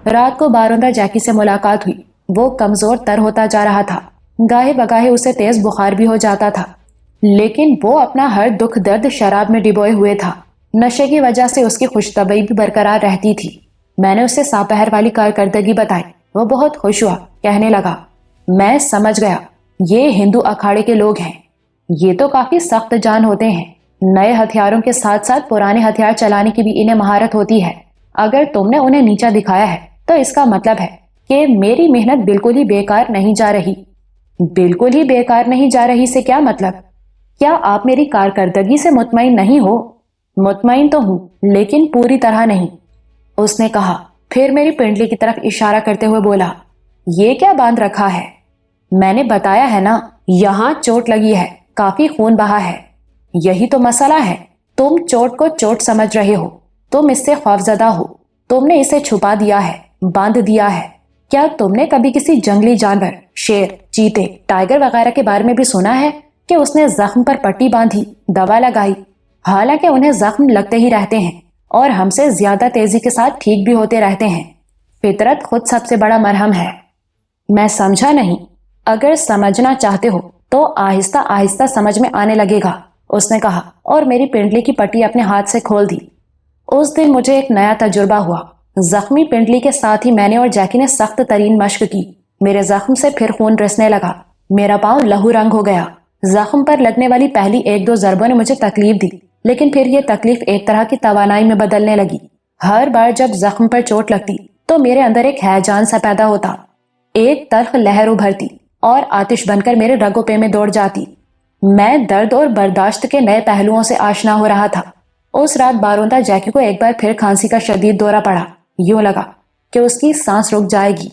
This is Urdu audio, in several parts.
رات کو باروندہ جیکی سے ملاقات ہوئی۔ وہ کمزور تر ہوتا جا رہا تھا، گاہے بگاہے اسے تیز بخار بھی ہو جاتا تھا، لیکن وہ اپنا ہر دکھ درد شراب میں ڈبوئے ہوئے تھا۔ نشے کی وجہ سے اس کی خوش طبعی بھی برقرار رہتی تھی۔ میں نے اسے ساپہر والی کارکردگی بتائی۔ وہ بہت خوش ہوا، کہنے لگا، میں سمجھ گیا، یہ ہندو اکھاڑے کے لوگ ہیں۔ یہ تو کافی سخت جان ہوتے ہیں۔ نئے ہتھیاروں کے ساتھ ساتھ پرانے ہتھیار چلانے کی بھی انہیں مہارت ہوتی ہے۔ اگر تم نے انہیں نیچا دکھایا ہے تو اس کا مطلب ہے کہ میری محنت بالکل ہی بیکار نہیں جا رہی۔ بالکل ہی بیکار نہیں جا رہی سے کیا مطلب؟ کیا آپ میری کارکردگی سے مطمئن نہیں ہو؟ مطمئن تو ہوں، لیکن پوری طرح نہیں، اس نے کہا، پھر میری پنڈلی کی طرف اشارہ کرتے ہوئے بولا، یہ کیا باندھ رکھا ہے؟ میں نے بتایا ہے نا، یہاں چوٹ لگی ہے، کافی خون بہا ہے۔ یہی تو مسئلہ ہے، تم چوٹ کو چوٹ سمجھ رہے ہو، تم اس سے خوفزدہ ہو، تم نے اسے چھپا دیا ہے، باندھ دیا ہے۔ کیا تم نے کبھی کسی جنگلی جانور، شیر، چیتے، ٹائیگر وغیرہ کے بارے میں بھی سنا ہے کہ اس نے زخم پر پٹی باندھی، دوا لگائی؟ حالانکہ انہیں زخم لگتے ہی رہتے ہیں اور ہم سے زیادہ تیزی کے ساتھ ٹھیک بھی ہوتے رہتے ہیں۔ فطرت خود سب سے بڑا مرہم ہے۔ میں سمجھا نہیں۔ اگر سمجھنا چاہتے ہو تو آہستہ آہستہ سمجھ میں آنے لگے گا، اس نے کہا، اور میری پنڈلی کی پٹی اپنے ہاتھ سے کھول دی۔ اس دن مجھے ایک نیا تجربہ ہوا۔ زخمی پنڈلی کے ساتھ ہی میں نے اور جیکی نے سخت ترین مشق کی۔ میرے زخم سے پھر خون رسنے لگا، میرا پاؤں لہو رنگ ہو گیا۔ زخم پر لگنے والی پہلی ایک دو ضربوں نے مجھے تکلیف دی، لیکن پھر یہ تکلیف ایک طرح کی توانائی میں بدلنے لگی۔ ہر بار جب زخم پر چوٹ لگتی تو میرے اندر ایک ہیجان سا پیدا ہوتا، ایک تلخ لہر ابھرتی اور آتش بن کر میرے رگوں پہ میں دوڑ جاتی۔ میں درد اور برداشت کے نئے پہلوؤں سے آشنا ہو رہا تھا۔ اس رات باروندہ جیکی کو ایک بار پھر کھانسی کا شدید دورہ پڑا۔ یوں لگا کہ اس کی سانس رک جائے گی۔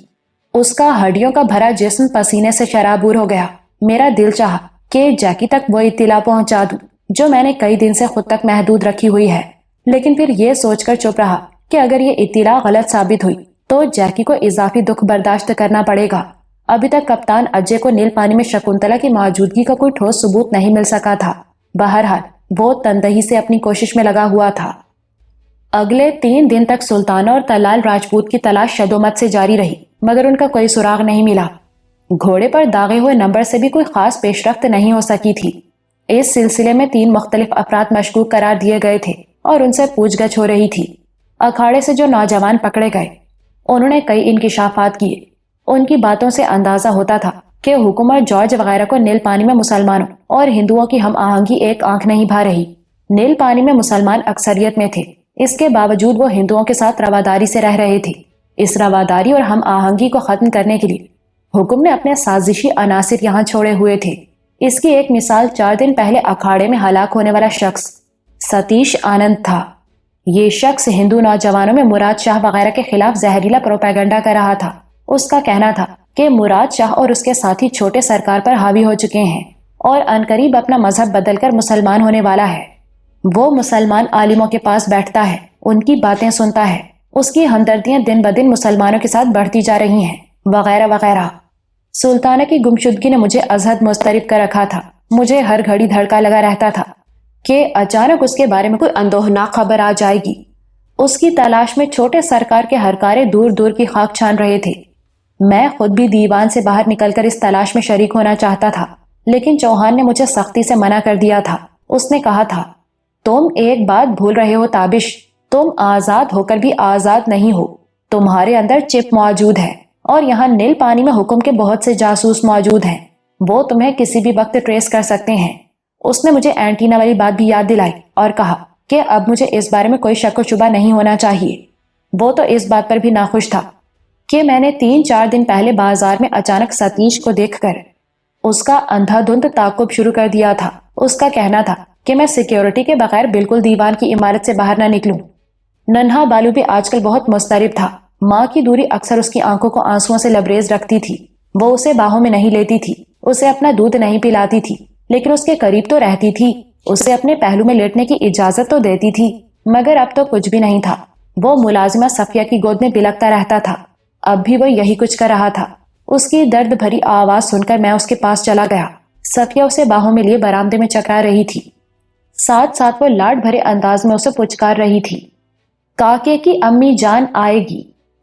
اس کا ہڈیوں کا بھرا جسم پسینے سے شرابور ہو گیا۔ میرا دل چاہا کہ جیکی تک وہ اطلاع پہنچا دوں جو میں نے کئی دن سے خود تک محدود رکھی ہوئی ہے، لیکن پھر یہ سوچ کر چپ رہا کہ اگر یہ اطلاع غلط ثابت ہوئی تو جیکی کو اضافی دکھ برداشت کرنا پڑے گا۔ ابھی تک کپتان اجے کو نیل پانی میں شکنتلا کی موجودگی کا کوئی ٹھوس ثبوت نہیں مل سکا تھا۔ بہرحال وہ تندہی سے اپنی کوشش میں لگا ہوا تھا۔ اگلے 3 دن تک سلطانہ اور تلال راجپوت کی تلاش شدومت سے جاری رہی، مگر ان کا کوئی سراغ نہیں ملا۔ گھوڑے پر داغے ہوئے نمبر سے بھی کوئی خاص پیش رفت نہیں ہو سکی تھی۔ اس سلسلے میں 3 مختلف افراد مشکوک قرار دیے گئے تھے اور ان سے پوچھ گچھ ہو رہی تھی۔ اکھاڑے سے جو نوجوان پکڑے گئے انہوں نے کئی انکشافات کیے۔ ان کی باتوں سے اندازہ ہوتا تھا کہ حکومت جارج وغیرہ کو نیل پانی میں مسلمانوں اور ہندوؤں کی ہم آہنگی ایک آنکھ نہیں بھا رہی۔ نیل پانی میں مسلمان اکثریت میں تھے، اس کے باوجود وہ ہندوؤں کے ساتھ رواداری سے رہ رہے تھے۔ اس رواداری اور ہم آہنگی کو ختم کرنے کے لیے حکم نے اپنے سازشی عناصر یہاں چھوڑے ہوئے تھے۔ اس کی ایک مثال 4 دن پہلے اکھاڑے میں ہلاک ہونے والا شخص ستیش آنند تھا۔ یہ شخص ہندو نوجوانوں میں مراد شاہ وغیرہ کے خلاف زہریلا پروپیگنڈا کر رہا تھا۔ اس کا کہنا تھا کہ مراد شاہ اور اس کے ساتھی چھوٹے سرکار پر حاوی ہو چکے ہیں اور عنقریب اپنا مذہب بدل کر مسلمان ہونے والا ہے۔ وہ مسلمان عالموں کے پاس بیٹھتا ہے، ان کی باتیں سنتا ہے، اس کی ہمدردیاں دن بدن مسلمانوں کے ساتھ بڑھتی جا رہی ہیں، وغیرہ وغیرہ۔ سلطانہ کی گمشدگی نے مجھے ازحد مضطرب کر رکھا تھا۔ مجھے ہر گھڑی دھڑکا لگا رہتا تھا کہ اچانک اس کے بارے میں کوئی اندوہناک خبر آ جائے گی۔ اس کی تلاش میں چھوٹے سرکار کے ہرکارے دور دور کی خاک چھان رہے تھے۔ میں خود بھی دیوان سے باہر نکل کر اس تلاش میں شریک ہونا چاہتا تھا، لیکن چوہان نے مجھے سختی سے منع کر دیا تھا۔ اس نے کہا تھا، تم ایک بات بھول رہے ہو تابش، تم آزاد ہو کر بھی آزاد نہیں ہو۔ تمہارے اندر چپ موجود ہے اور یہاں نیل پانی میں حکم کے بہت سے جاسوس موجود ہیں، وہ تمہیں کسی بھی وقت ٹریس کر سکتے ہیں۔ اس نے مجھے اینٹینا والی بات بھی یاد دلائی اور کہا کہ اب مجھے اس بارے میں کوئی شک و شبہ نہیں ہونا چاہیے۔ وہ تو اس بات پر بھی ناخوش تھا کہ میں نے 3-4 دن پہلے بازار میں اچانک ستیش کو دیکھ کر اس کا اندھا دھند تعقب شروع کر دیا تھا۔ اس کا کہنا تھا کہ میں سیکیورٹی کے بغیر بالکل دیوان کی عمارت سے باہر نہ نکلوں۔ ننھا بالو بھی آج کل بہت مضطرب تھا۔ ماں کی دوری اکثر اس کی آنکھوں کو آنسوؤں سے لبریز رکھتی تھی۔ وہ اسے باہوں میں نہیں لیتی تھی، اسے اپنا دودھ نہیں پلاتی تھی، لیکن اس کے قریب تو رہتی تھی، اسے اپنے پہلو میں لیٹنے کی اجازت تو دیتی تھی۔ مگر اب تو کچھ بھی نہیں تھا۔ وہ ملازمہ صفیہ کی گود میں بلکتا رہتا تھا۔ اب بھی وہ یہی کچھ کر رہا تھا۔ اس کی درد بھری آواز سن کر میں اس کے پاس چلا گیا۔ صفیہ اسے باہوں میں لیے برآمدے میں چکرا رہی تھی، ساتھ ساتھ وہ لاڈ بھرے انداز میں اسے پچکار رہی تھی، کاکے کی امی جان آئے گی،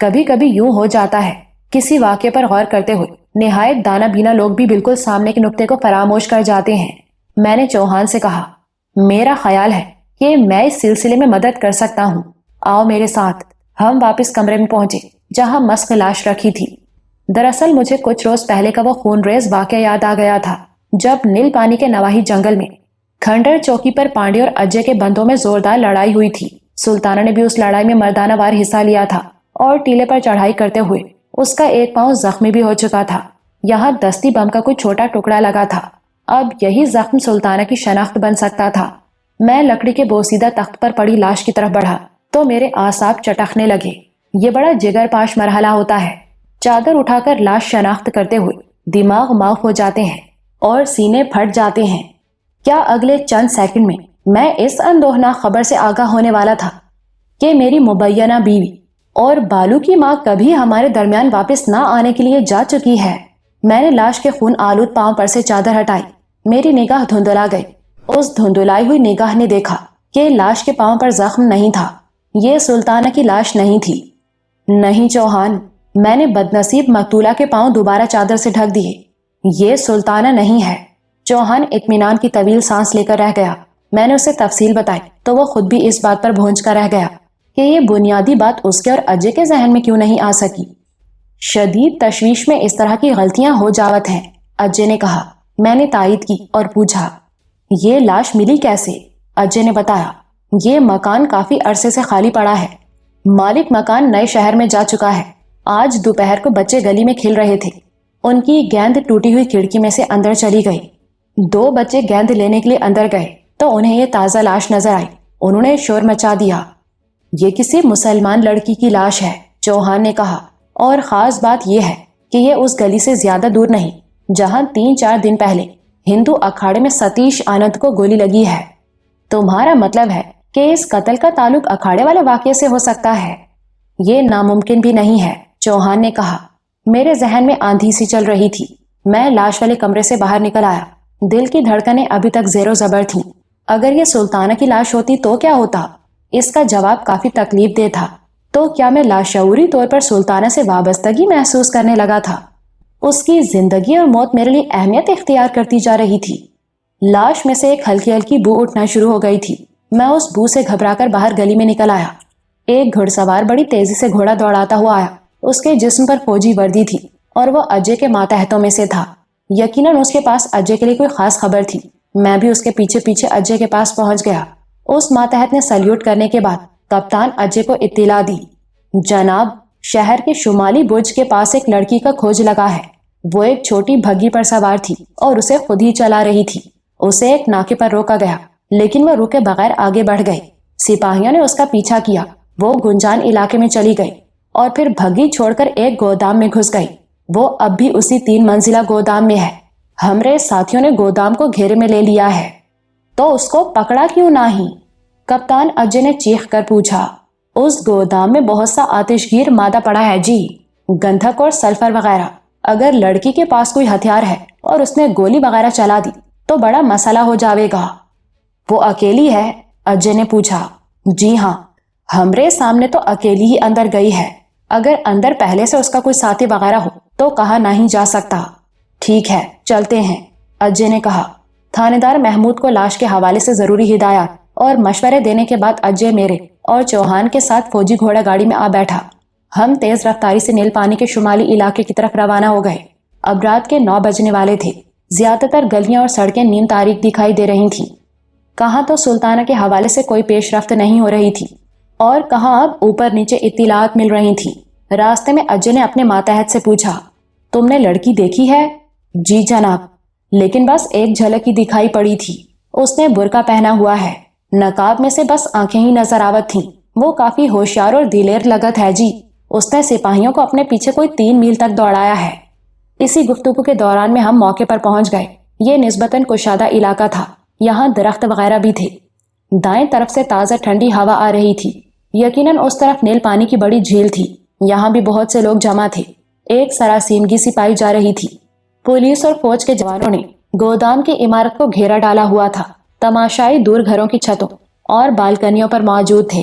کبھی کبھی یوں ہو جاتا ہے، کسی واقعے پر غور کرتے ہوئے نہایت دانا بینا لوگ بھی بالکل سامنے کے نقطے کو فراموش کر جاتے ہیں۔ میں نے چوہان سے کہا، میرا خیال ہے کہ میں اس سلسلے میں مدد کر سکتا ہوں، آؤ میرے ساتھ۔ ہم واپس کمرے میں پہنچے جہاں مسخ لاش رکھی تھی۔ دراصل مجھے کچھ روز پہلے کا وہ خون ریز واقعہ یاد آ گیا تھا، جب نیل پانی کے نواحی جنگل میں کھنڈر چوکی پر پانڈے اور اجے کے بندوں میں زوردار لڑائی ہوئی تھی۔ سلطانہ نے بھی اس لڑائی میں مردانہ وار حصہ لیا تھا اور ٹیلے پر چڑھائی کرتے ہوئے اس کا ایک پاؤں زخمی بھی ہو چکا تھا۔ یہاں دستی بم کا کوئی چھوٹا ٹکڑا لگا تھا۔ اب یہی زخم سلطانہ کی شناخت بن سکتا تھا۔ میں لکڑی کے بوسیدہ تخت پر پڑی لاش کی طرف بڑھا تو میرے اعصاب چٹکنے لگے۔ یہ بڑا جگر پاش مرحلہ ہوتا ہے۔ چادر اٹھا کر لاش شناخت کرتے ہوئے دماغ معاف ہو جاتے ہیں اور سینے پھٹ جاتے ہیں۔ کیا اگلے چند سیکنڈ میں اس اندوہناک خبر سے آگاہ ہونے والا تھا کہ میری مبینہ بیوی اور بالو کی ماں کبھی ہمارے درمیان واپس نہ آنے کے لیے جا چکی ہے۔ میں نے لاش کے خون آلود پاؤں پر سے چادر ہٹائی۔ میری نگاہ دھندلا گئی۔ اس دھندلائی ہوئی نگاہ نے دیکھا کہ لاش کے پاؤں پر زخم نہیں تھا۔ یہ سلطانہ کی لاش نہیں تھی۔ نہیں چوہان، میں نے بدنصیب مقتولہ کے پاؤں دوبارہ چادر سے ڈھک دیے۔ یہ سلطانہ نہیں ہے۔ چوہان اطمینان کی طویل سانس لے کر رہ گیا۔ میں نے اسے تفصیل بتائی تو وہ خود بھی اس بات پر بھونج کر رہ گیا کہ یہ بنیادی بات اس کے اور اجے کے ذہن میں کیوں نہیں آ سکی۔ شدید تشویش میں اس طرح کی غلطیاں ہو جاوت ہیں، اجے نے کہا۔ میں نے تائید کی اور پوچھا، یہ لاش ملی کیسے؟ اجے نے بتایا، یہ مکان کافی عرصے سے خالی پڑا ہے۔ مالک مکان نئے شہر میں جا چکا ہے۔ آج دوپہر کو بچے گلی میں کھیل رہے تھے، ان کی گیند ٹوٹی ہوئی کھڑکی میں سے اندر چلی گئی۔ 2 بچے گیند لینے کے لیے اندر گئے تو انہیں یہ تازہ لاش نظر آئی۔ انہوں نے شور مچا دیا۔ یہ کسی مسلمان لڑکی کی لاش ہے، چوہان نے کہا، اور خاص بات یہ ہے کہ یہ اس گلی سے زیادہ دور نہیں جہاں 3-4 دن پہلے ہندو اکھاڑے میں ستیش آنند کو گولی لگی ہے۔ تمہارا مطلب ہے کہ اس قتل کا تعلق اکھاڑے والے واقعے سے ہو سکتا ہے؟ یہ ناممکن بھی نہیں ہے، چوہان نے کہا۔ میرے ذہن میں آندھی سی چل رہی تھی۔ میں لاش والے کمرے سے باہر نکل آیا۔ دل کی دھڑکنیں ابھی تک زیر و زبر تھیں۔ اگر یہ سلطانہ کی لاش ہوتی تو کیا ہوتا؟ اس کا جواب کافی تکلیف دہ تھا۔ تو کیا میں لاشعوری طور پر سلطانہ سے وابستگی محسوس کرنے لگا تھا؟ اس کی زندگی اور موت میرے لیے اہمیت اختیار کرتی جا رہی تھی۔ لاش میں سے ایک ہلکی ہلکی بو اٹھنا شروع ہو گئی تھی۔ میں اس بو سے گھبرا کر باہر گلی میں نکل آیا۔ ایک گھڑ سوار بڑی تیزی سے گھوڑا دوڑاتا ہوا آیا۔ اس کے جسم پر فوجی وردی تھی اور وہ اجے کے ماتحتوں میں سے تھا۔ یقیناً اس کے پاس اجے کے لیے کوئی خاص خبر تھی۔ میں بھی اس کے پیچھے پیچھے اجے کے پاس پہنچ گیا۔ اس ماتحت نے سلیوٹ کرنے کے بعد کپتان اجے کو اطلاع دی، جناب، شہر کے شمالی برج کے پاس ایک لڑکی کا کھوج لگا ہے۔ وہ ایک چھوٹی بھگی پر سوار تھی اور اسے خود ہی چلا رہی تھی۔ اسے ایک ناکے پر روکا گیا لیکن وہ رکے بغیر آگے بڑھ گئی۔ سپاہیوں نے اس کا پیچھا کیا۔ وہ گنجان علاقے میں چلی گئی اور پھر بھگی چھوڑ کر ایک گودام میں گھس گئی۔ وہ اب بھی اسی 3 منزلہ گودام میں ہے۔ ہمارے ساتھیوں نے گودام کو گھیرے میں لے لیا ہے۔ تو اس کو پکڑا کیوں نہیں؟ کپتان اجے نے چیخ کر پوچھا۔ اس گودام میں بہت سا آتش گیر مادہ پڑا ہے جی، گندھک اور سلفر وغیرہ۔ اگر لڑکی کے پاس کوئی ہتھیار ہے اور اس نے گولی وغیرہ چلا دی تو بڑا مسئلہ ہو جاوے گا۔ وہ اکیلی ہے؟ اجے نے پوچھا۔ جی ہاں، ہمارے سامنے تو اکیلی ہی اندر گئی ہے۔ اگر اندر پہلے سے اس کا کوئی ساتھی وغیرہ ہو تو کہا نہیں جا سکتا۔ ٹھیک ہے، چلتے ہیں، اجے نے کہا۔ تھانے دار محمود کو لاش کے حوالے سے ضروری ہدایات اور مشورے دینے کے بعد اجے میرے اور چوہان کے ساتھ فوجی گھوڑا گاڑی میں آ بیٹھا۔ ہم تیز رفتاری سے نیل پانی کے شمالی علاقے کی طرف روانہ ہو گئے۔ اب رات کے 9 بجنے والے تھے۔ زیادہ تر گلیاں اور سڑکیں نیم تاریک دکھائی دے رہی تھیں۔ کہاں تو سلطانہ کے حوالے سے کوئی پیش رفت نہیں ہو رہی تھی اور کہاں اب اوپر نیچے اطلاعات مل رہی تھی۔ راستے میں اجے نے اپنے ماتحت سے پوچھا، تم نے لڑکی دیکھی ہے؟ جی جناب، لیکن بس ایک جھلک ہی دکھائی پڑی تھی۔ اس نے برقع پہنا ہوا ہے، نقاب میں سے بس آنکھیں ہی نظر آوت تھیں۔ وہ کافی ہوشیار اور دلیر لگت ہے جی۔ اس نے سپاہیوں کو اپنے پیچھے کوئی 3 میل تک دوڑایا ہے۔ اسی گفتگو کے دوران میں ہم موقع پر پہنچ گئے۔ یہ نسبتاً کشادہ علاقہ تھا، یہاں درخت وغیرہ بھی تھے۔ دائیں طرف سے تازہ ٹھنڈی ہوا آ رہی تھی۔ یقیناً اس طرف نیل پانی کی بڑی جھیل تھی۔ یہاں بھی بہت سے لوگ جمع تھے۔ ایک سراسیمگی سی پائی جا رہی تھی۔ پولیس اور فوج کے جوانوں نے گودام کی عمارت کو گھیرا ڈالا ہوا تھا۔ تماشائی دور گھروں کی چھتوں اور بالکنیوں پر موجود تھے۔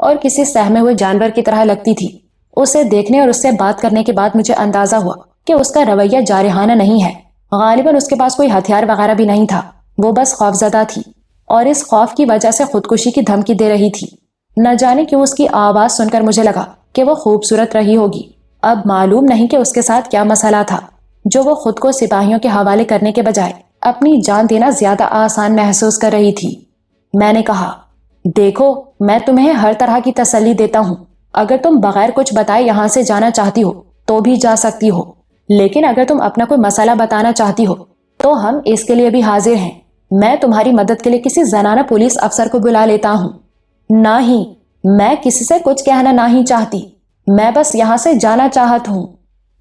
اور کسی سہمے ہوئے جانور کی طرح لگتی تھی۔ اسے دیکھنے اور اس سے بات کرنے کے بعد مجھے اندازہ ہوا کہ اس کا رویہ جارحانہ نہیں ہے۔ غالباً اس کے پاس کوئی ہتھیار وغیرہ بھی نہیں تھا، وہ بس خوفزدہ تھی اور اس خوف کی وجہ سے خودکشی کی دھمکی دے رہی تھی۔ نہ جانے کیوں اس کی آواز سن کر مجھے لگا کہ وہ خوبصورت رہی ہوگی۔ اب معلوم نہیں کہ اس کے ساتھ کیا مسئلہ تھا جو وہ خود کو سپاہیوں کے حوالے کرنے کے بجائے اپنی جان دینا زیادہ آسان محسوس کر رہی تھی۔ میں نے کہا، دیکھو میں تمہیں ہر طرح کی تسلی دیتا ہوں، اگر تم بغیر کچھ بتائے یہاں سے جانا چاہتی ہو تو بھی جا سکتی ہو، لیکن اگر تم اپنا کوئی مسئلہ بتانا چاہتی ہو تو ہم اس کے لیے بھی حاضر ہیں۔ میں تمہاری مدد کے لیے کسی زنانہ پولیس افسر کو بلا لیتا ہوں۔ نہیں، میں کسی سے کچھ کہنا نہیں چاہتی، میں بس یہاں سے جانا چاہت ہوں۔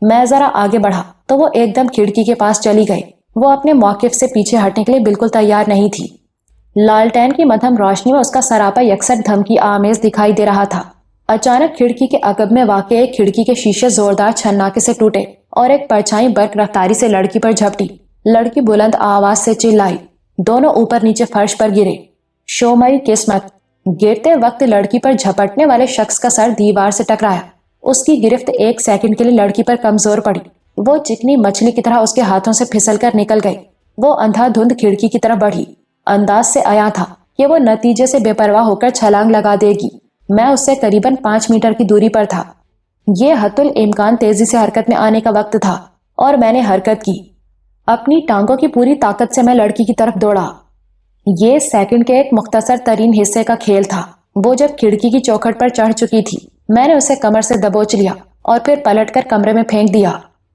میں ذرا آگے بڑھا تو وہ ایک دم کھڑکی کے پاس چلی گئی۔ وہ اپنے موقف سے پیچھے ہٹنے کے لیے بالکل تیار نہیں تھی۔ لالٹین کی مدھم روشنی میں اس کا سراپا یکسر دھمکی آمیز دکھائی دے رہا تھا۔ اچانک کھڑکی کے عقب میں واقع ایک کھڑکی کے شیشے زوردار چھناکے سے ٹوٹے اور ایک پرچھائی برق رفتاری سے لڑکی پر جھپٹی۔ لڑکی بلند آواز سے چلائی، دونوں اوپر نیچے فرش پر گرے۔ شومئی قسمت! گرتے وقت لڑکی پر جھپٹنے والے شخص کا سر دیوار سے ٹکرایا۔ اس کی گرفت ایک سیکنڈ کے لیے لڑکی پر کمزور پڑی۔ وہ چکنی مچھلی کی طرح اس کے ہاتھوں سے پھسل کر نکل گئی۔ وہ اندھا دھند کھڑکی کی طرف بڑھی، انداز سے عیاں تھا کہ وہ نتیجے سے بے پرواہ ہو کر چھلانگ لگا دے گی۔ میں اس سے قریباً 5 میٹر کی دوری پر تھا۔ یہ حتی الامکان تیزی سے حرکت میں آنے کا وقت تھا اور میں نے حرکت کی۔ اپنی ٹانگوں کی پوری طاقت سے میں لڑکی کی طرف دوڑا۔ یہ سیکنڈ کے ایک مختصر ترین حصے کا کھیل تھا۔ وہ جب کھڑکی کی چوکھٹ پر چڑھ چکی تھی، میں نے اسے کمر سے دبوچ لیا اور پھر پلٹ کر کمرے میں پھینک دیا۔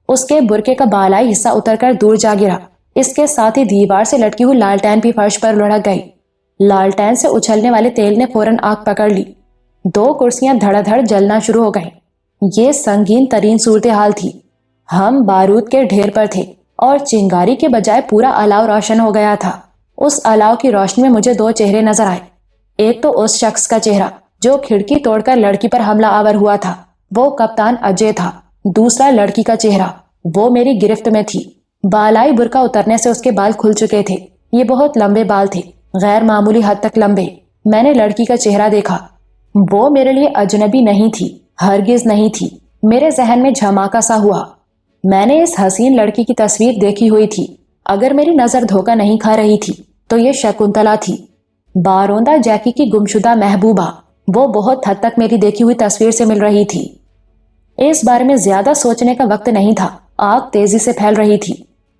اس کے برقعے کا بالائی حصہ اتر کر دور جا گرا۔ اس کے ساتھ ہی دیوار سے لٹکی ہوئی لالٹین بھی فرش پر لڑک گئی۔ لالٹین سے اچھلنے والے تیل نے فوراً آگ پکڑ لی۔ 2 کرسیاں دھڑ دھڑ جلنا شروع ہو گئیں۔ یہ سنگین ترین صورتحال تھی۔ ہم بارود کے ڈھیر پر تھے اور چنگاری کے بجائے پورا الاؤ روشن ہو گیا تھا۔ اس الاؤ کی روشنی میں مجھے 2 چہرے نظر آئے۔ ایک تو اس شخص کا چہرہ جو کھڑکی توڑ کر لڑکی پر حملہ آور ہوا تھا، وہ کپتان اجے تھا۔ دوسرا لڑکی کا چہرہ، وہ میری گرفت میں تھی۔ بالائی برقع اترنے سے اس کے بال کھل چکے تھے۔ یہ بہت لمبے بال تھے، غیر معمولی حد تک لمبے۔ میں نے لڑکی کا چہرہ دیکھا۔ وہ میرے لیے اجنبی نہیں تھی، ہرگز نہیں تھی۔ میرے ذہن میں جھماکا سا ہوا۔ میں نے اس حسین لڑکی کی تصویر دیکھی ہوئی تھی۔ اگر میری نظر دھوکہ نہیں کھا رہی تھی تو یہ شکنتلا تھی، باروندہ جیکی کی گمشدہ محبوبہ۔ وہ بہت حد تک میری دیکھی ہوئی تصویر سے مل رہی تھی۔ اس بارے میں زیادہ سوچنے کا وقت نہیں تھا۔ آگ تیزی سے پھیل رہی تھی۔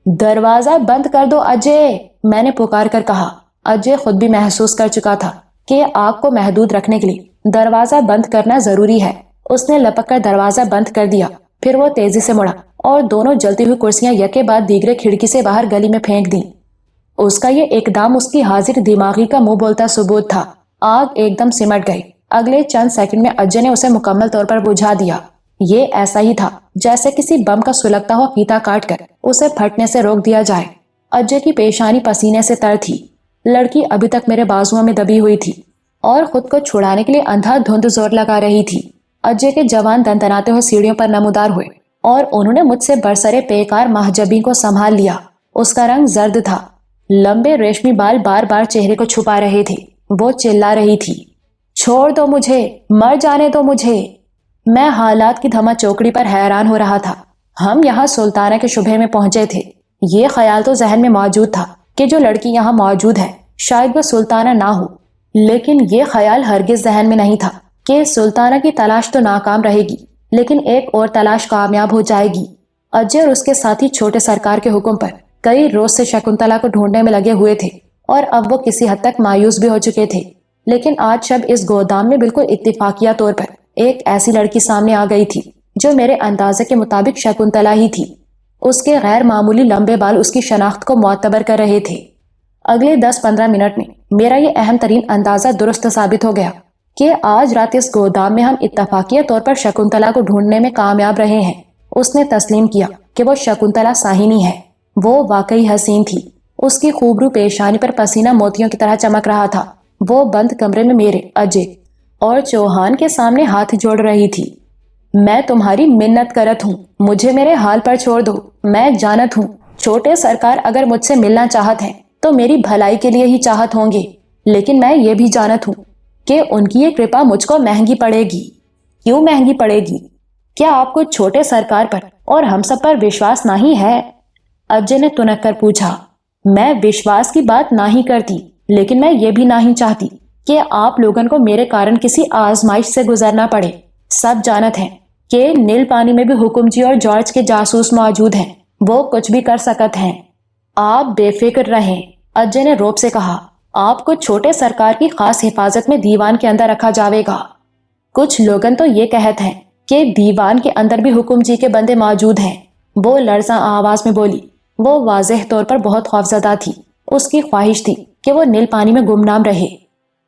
دروازہ بند کر دو اجے، میں نے پکار کر کہا۔ اجے خود بھی محسوس کر چکا تھا کہ آگ کو محدود رکھنے کے لیے دروازہ بند کرنا ضروری ہے۔ اس نے لپک کر دروازہ بند کر دیا، پھر وہ تیزی سے مڑا اور دونوں جلتی ہوئی کرسیاں یکے بعد دیگرے کھڑکی سے باہر گلی میں پھینک دیں۔ اس کا یہ اقدام اس کی حاضر دماغی کا منہ بولتا ثبوت تھا۔ آگ ایک دم سمٹ گئی۔ اگلے چند سیکنڈ میں اجے نے اسے مکمل طور پر بجھا دیا۔ یہ ایسا ہی تھا جیسے کسی بم کا سلگتا ہوا فیتا کاٹ کر اسے پھٹنے سے روک دیا جائے۔ اجے کی پیشانی پسینے سے تر تھی۔ لڑکی ابھی تک میرے بازوؤں میں دبی ہوئی تھی اور خود کو چھڑانے کے لیے اندھا دھند زور لگا رہی تھی۔ اجے کے جوان دندناتے ہوئے سیڑھیوں پر نمودار ہوئے اور انہوں نے مجھ سے برسرے پیکار محجبین کو سنبھال لیا۔ اس کا رنگ زرد تھا، لمبے ریشمی بال بار بار چہرے کو چھپا رہے تھے۔ وہ چلا رہی تھی، چھوڑ دو مجھے، مر جانے دو مجھے۔ میں حالات کی دھما چوکڑی پر حیران ہو رہا تھا۔ ہم یہاں سلطانہ کے شبہ میں پہنچے تھے۔ یہ خیال تو ذہن میں موجود تھا کہ جو لڑکی یہاں موجود ہے شاید وہ سلطانہ نہ ہو، لیکن یہ خیال ہرگز ذہن میں نہیں تھا کہ سلطانہ کی تلاش تو ناکام رہے گی لیکن ایک اور تلاش کامیاب ہو جائے گی۔ اجے اور اس کے ساتھی چھوٹے سرکار کے حکم پر کئی روز سے شکنتلا کو ڈھونڈنے میں لگے ہوئے تھے اور اب وہ کسی حد تک مایوس بھی ہو چکے تھے۔ لیکن آج شب اس گودام میں بالکل اتفاقیہ طور پر ایک ایسی لڑکی سامنے آ گئی تھی جو میرے اندازے کے مطابق شکنتلا ہی تھی۔ اس کے غیر معمولی لمبے بال اس کی شناخت کو معتبر کر رہے تھے۔ اگلے 10-15 منٹ میں میرا یہ اہم ترین اندازہ درست ثابت ہو گیا کہ آج رات اس گودام میں ہم اتفاقیہ طور پر شکنتلا کو ڈھونڈنے میں کامیاب رہے ہیں۔ اس نے تسلیم کیا کہ وہ شکنتلا ساہنی ہے۔ وہ واقعی حسین تھی۔ اس کی خوبرو پیشانی پر پسینہ موتیوں کی طرح چمک رہا تھا۔ وہ بند کمرے میں میرے، اجے اور چوہان کے سامنے ہاتھ جوڑ رہی تھی۔ میں تمہاری منت کرت ہوں، مجھے میرے حال پر چھوڑ دو۔ میں جانت ہوں چھوٹے سرکار اگر مجھ سے ملنا چاہت ہیں تو میری بھلائی کے لیے ہی چاہت ہوں گے، لیکن میں یہ بھی جانت ہوں کہ ان کی یہ کرپا مجھ کو مہنگی پڑے گی۔ کیوں مہنگی پڑے گی؟ کیا آپ کو چھوٹے سرکار پر اور ہم سب پر وشواس نہیں ہے؟ اجے نے تنک کر پوچھا۔ میں وشواس کی بات نہیں کرتی، لیکن میں یہ بھی نہیں چاہتی کہ آپ لوگن کو میرے کارن کسی آزمائش سے گزرنا پڑے۔ سب جانت ہیں کہ نیل پانی میں بھی حکم جی اور جارج کے جاسوس موجود ہیں، وہ کچھ بھی کر سکت ہیں۔ آپ بے فکر رہیں، اجے نے روب سے کہا۔ آپ کو چھوٹے سرکار کی خاص حفاظت میں دیوان کے اندر رکھا جاوے گا۔ کچھ لوگن تو یہ کہت ہیں کہ دیوان کے اندر بھی حکم جی کے بندے موجود ہیں، وہ لرزاں آواز میں بولی۔ وہ واضح طور پر بہت خوفزدہ تھی، اس کی خواہش تھی کہ وہ نیل پانی میں گمنام رہے۔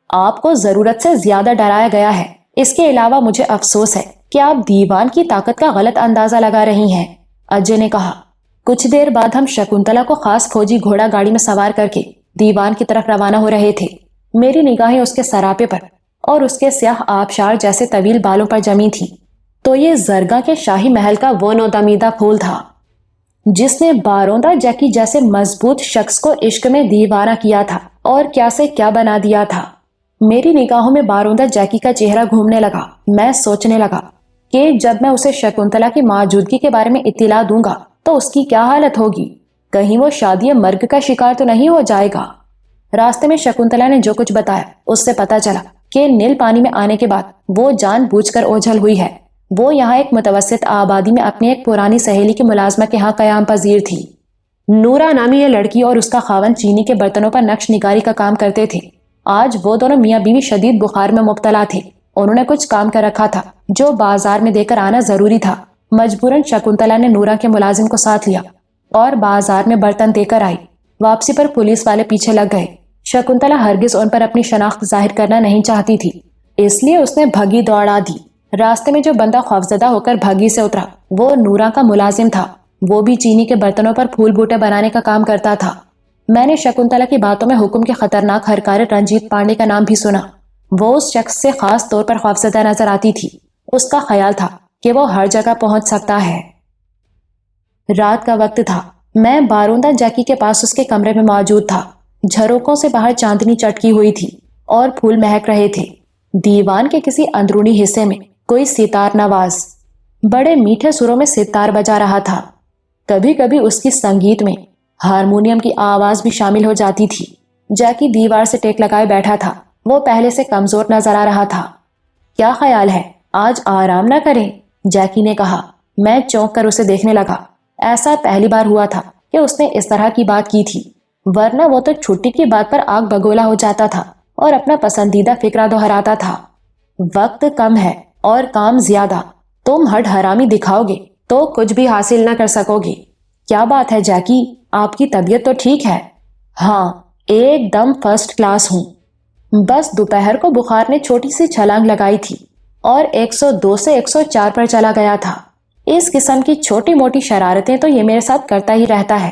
آپ کو ضرورت سے زیادہ ڈرایا گیا ہے، اس کے علاوہ مجھے افسوس ہے کہ آپ دیوان کی طاقت کا غلط اندازہ لگا رہی ہیں، اجے نے کہا۔ کچھ دیر بعد ہم شکنتلا کو خاص فوجی گھوڑا گاڑی میں سوار کر کے دیوان کی طرف روانہ ہو رہے تھے۔ میری نگاہیں اس کے سراپے پر اور اس کے سیاہ آبشار جیسے طویل بالوں پر جمی تھی تو یہ زرگاں کے شاہی محل کا وہ نودمیدہ پھول تھا جس نے باروندہ جیکی جیسے مضبوط شخص کو عشق میں دیوانہ کیا تھا اور کیا سے کیا بنا دیا تھا۔ میری نگاہوں میں باروندہ جیکی کا چہرہ گھومنے لگا۔ میں سوچنے لگا کہ جب میں اسے شکنتلا کی موجودگی کے بارے میں اطلاع دوں گا تو اس کی کیا حالت ہوگی؟ کہیں وہ شادی مرگ کا شکار تو نہیں ہو جائے گا۔ راستے میں شکنتلا نے جو کچھ بتایا اس سے پتا چلا کہ نیل پانی میں آنے کے بعد وہ جان بوجھ کر اوجھل ہوئی ہے۔ وہ یہاں ایک متوسط آبادی میں اپنی ایک پرانی سہیلی کی ملازمہ کے ہاں قیام پذیر تھی۔ نورا نامی یہ لڑکی اور اس کا خاوند چینی کے برتنوں پر نقش نگاری کا کام کرتے تھے۔ آج وہ دونوں میاں بیوی شدید بخار میں مبتلا تھے۔ انہوں نے کچھ کام کر رکھا تھا جو بازار میں دے کر آنا ضروری تھا۔ مجبوراً شکنتلا نے نورا کے ملازم کو ساتھ لیا اور بازار میں برتن دے کر آئی۔ واپسی پر پولیس والے پیچھے لگ گئے۔ شکنتلا ہرگز ان پر اپنی شناخت ظاہر کرنا نہیں چاہتی تھی، اس لیے اس نے بھگی دوڑا دی۔ راستے میں جو بندہ خوفزدہ ہو کر بھگی سے اترا وہ نورا کا ملازم تھا۔ وہ بھی چینی کے برتنوں پر پھول بوٹے بنانے کا کام کرتا تھا۔ میں نے شکنتلا کی باتوں میں حکم کے خطرناک ہرکارے رنجیت پانڈے کا نام بھی سنا۔ وہ اس شخص سے خاص طور پر خوفزدہ نظر آتی تھی۔ اس کا خیال تھا کہ وہ ہر جگہ پہنچ سکتا ہے۔ رات کا وقت تھا۔ میں باروندہ جیکی کے پاس اس کے کمرے میں موجود تھا۔ جھروکوں سے باہر چاندنی چٹکی ہوئی تھی اور پھول مہک رہے تھے۔ دیوان کے کسی اندرونی حصے میں کوئی ستار نواز بڑے میٹھے سروں میں ستار بجا رہا تھا۔ کبھی کبھی اس کی سنگیت میں ہارمونیم کی آواز بھی شامل ہو جاتی تھی۔ جیکی دیوار سے ٹیک لگائے بیٹھا تھا۔ وہ پہلے سے کمزور نظر آ رہا تھا۔ کیا خیال ہے آج آرام نہ کریں؟ جیکی نے کہا۔ میں چونک کر اسے دیکھنے لگا۔ ایسا پہلی بار ہوا تھا کہ اس نے اس طرح کی بات کی تھی، ورنہ وہ تو چھٹی کی بات پر آگ بگولا ہو جاتا تھا اور اپنا پسندیدہ فکرہ دہراتا تھا۔ وقت کم ہے اور کام زیادہ، تم ہڈ حرامی دکھاؤ گے تو کچھ بھی حاصل نہ کر سکو گے۔ کیا بات ہے جیکی، آپ کی طبیعت تو ٹھیک ہے؟ ہاں، ایک دم فرسٹ کلاس ہوں۔ بس دوپہر کو بخار نے چھوٹی سی چھلانگ لگائی تھی اور 102 سے 104 پر چلا گیا تھا۔ اس قسم کی چھوٹی موٹی شرارتیں تو یہ میرے ساتھ کرتا ہی رہتا ہے۔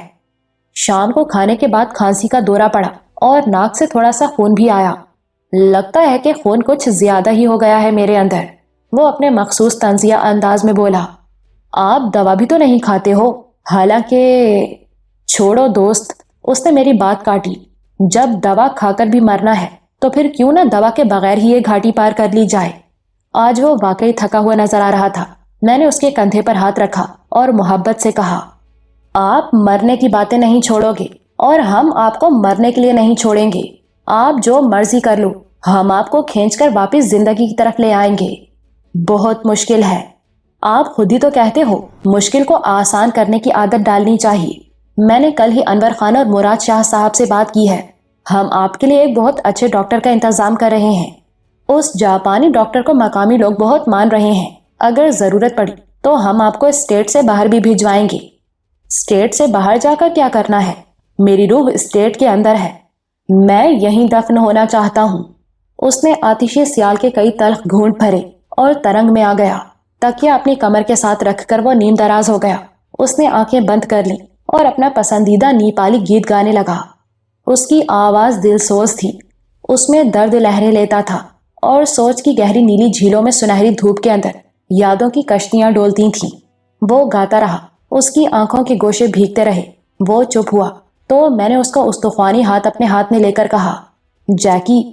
شام کو کھانے کے بعد کھانسی کا دورہ پڑا اور ناک سے تھوڑا سا خون بھی آیا۔ لگتا ہے کہ خون کچھ زیادہ ہی ہو گیا ہے میرے اندر، وہ اپنے مخصوص طنزیہ انداز میں بولا۔ آپ دوا بھی تو نہیں کھاتے ہو؟ حالانکہ چھوڑو دوست، اس نے میری بات کاٹی۔ جب دوا کھا کر بھی مرنا ہے تو پھر کیوں نہ دوا کے بغیر ہی یہ گھاٹی پار کر لی جائے۔ آج وہ واقعی تھکا ہوا نظر آ رہا تھا۔ میں نے اس کے کندھے پر ہاتھ رکھا اور محبت سے کہا، آپ مرنے کی باتیں نہیں چھوڑو گے اور ہم آپ کو مرنے کے لیے نہیں چھوڑیں گے۔ آپ جو مرضی کر لو، ہم آپ کو کھینچ کر واپس زندگی کی طرف لے آئیں گے۔ بہت مشکل ہے، آپ خود ہی تو کہتے ہو مشکل کو آسان کرنے کی عادت ڈالنی چاہیے۔ میں نے کل ہی انور خان اور مراد شاہ صاحب سے بات کی ہے۔ ہم آپ کے لیے ایک بہت اچھے ڈاکٹر کا انتظام کر رہے ہیں۔ اس جاپانی ڈاکٹر کو مقامی لوگ بہت مان رہے ہیں۔ اگر ضرورت پڑی تو ہم آپ کو اسٹیٹ سے باہر بھی بھیجوائیں گے۔ اسٹیٹ سے باہر جا کر کیا کرنا ہے؟ میری روح اسٹیٹ کے اندر ہے، میں یہیں دفن ہونا چاہتا ہوں۔ اس نے آتشی سیال کے کئی تلخ گھونٹ بھرے اور ترنگ میں آ گیا۔ تکیہ اپنی کمر کے ساتھ رکھ کر وہ نیم دراز ہو گیا۔ اس نے آنکھیں بند کر لیں اور اپنا پسندیدہ نیپالی گیت گانے لگا۔ اس کی آواز دل سوز تھی، اس میں درد لہریں لیتا تھا اور سوچ کی گہری نیلی جھیلوں میں سنہری دھوپ کے اندر یادوں کی کشتیاں ڈولتی تھیں۔ وہ گاتا رہا، اس کی آنکھوں کے گوشے بھیگتے رہے۔ وہ چپ ہوا تو میں نے اس کا استخوانی ہاتھ اپنے ہاتھ میں لے کر کہا، جیکی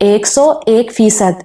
101%।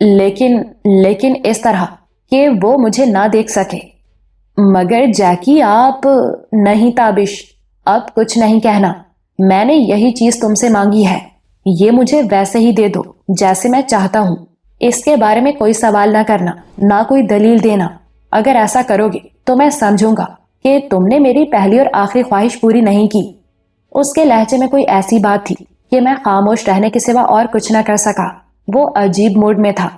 لیکن اس طرح کہ وہ مجھے نہ دیکھ سکے۔ مگر جیکی آپ… نہیں تابش، اب کچھ نہیں کہنا، میں نے یہی چیز تم سے مانگی ہے، یہ مجھے ویسے ہی دے دو جیسے میں چاہتا ہوں، اس کے بارے میں کوئی سوال نہ کرنا، نہ کوئی دلیل دینا۔ اگر ایسا کرو گے تو میں سمجھوں گا کہ تم نے میری پہلی اور آخری خواہش پوری نہیں کی۔ اس کے لہجے میں کوئی ایسی بات تھی کہ میں خاموش رہنے کے سوا اور کچھ نہ کر سکا۔ وہ عجیب موڈ میں تھا،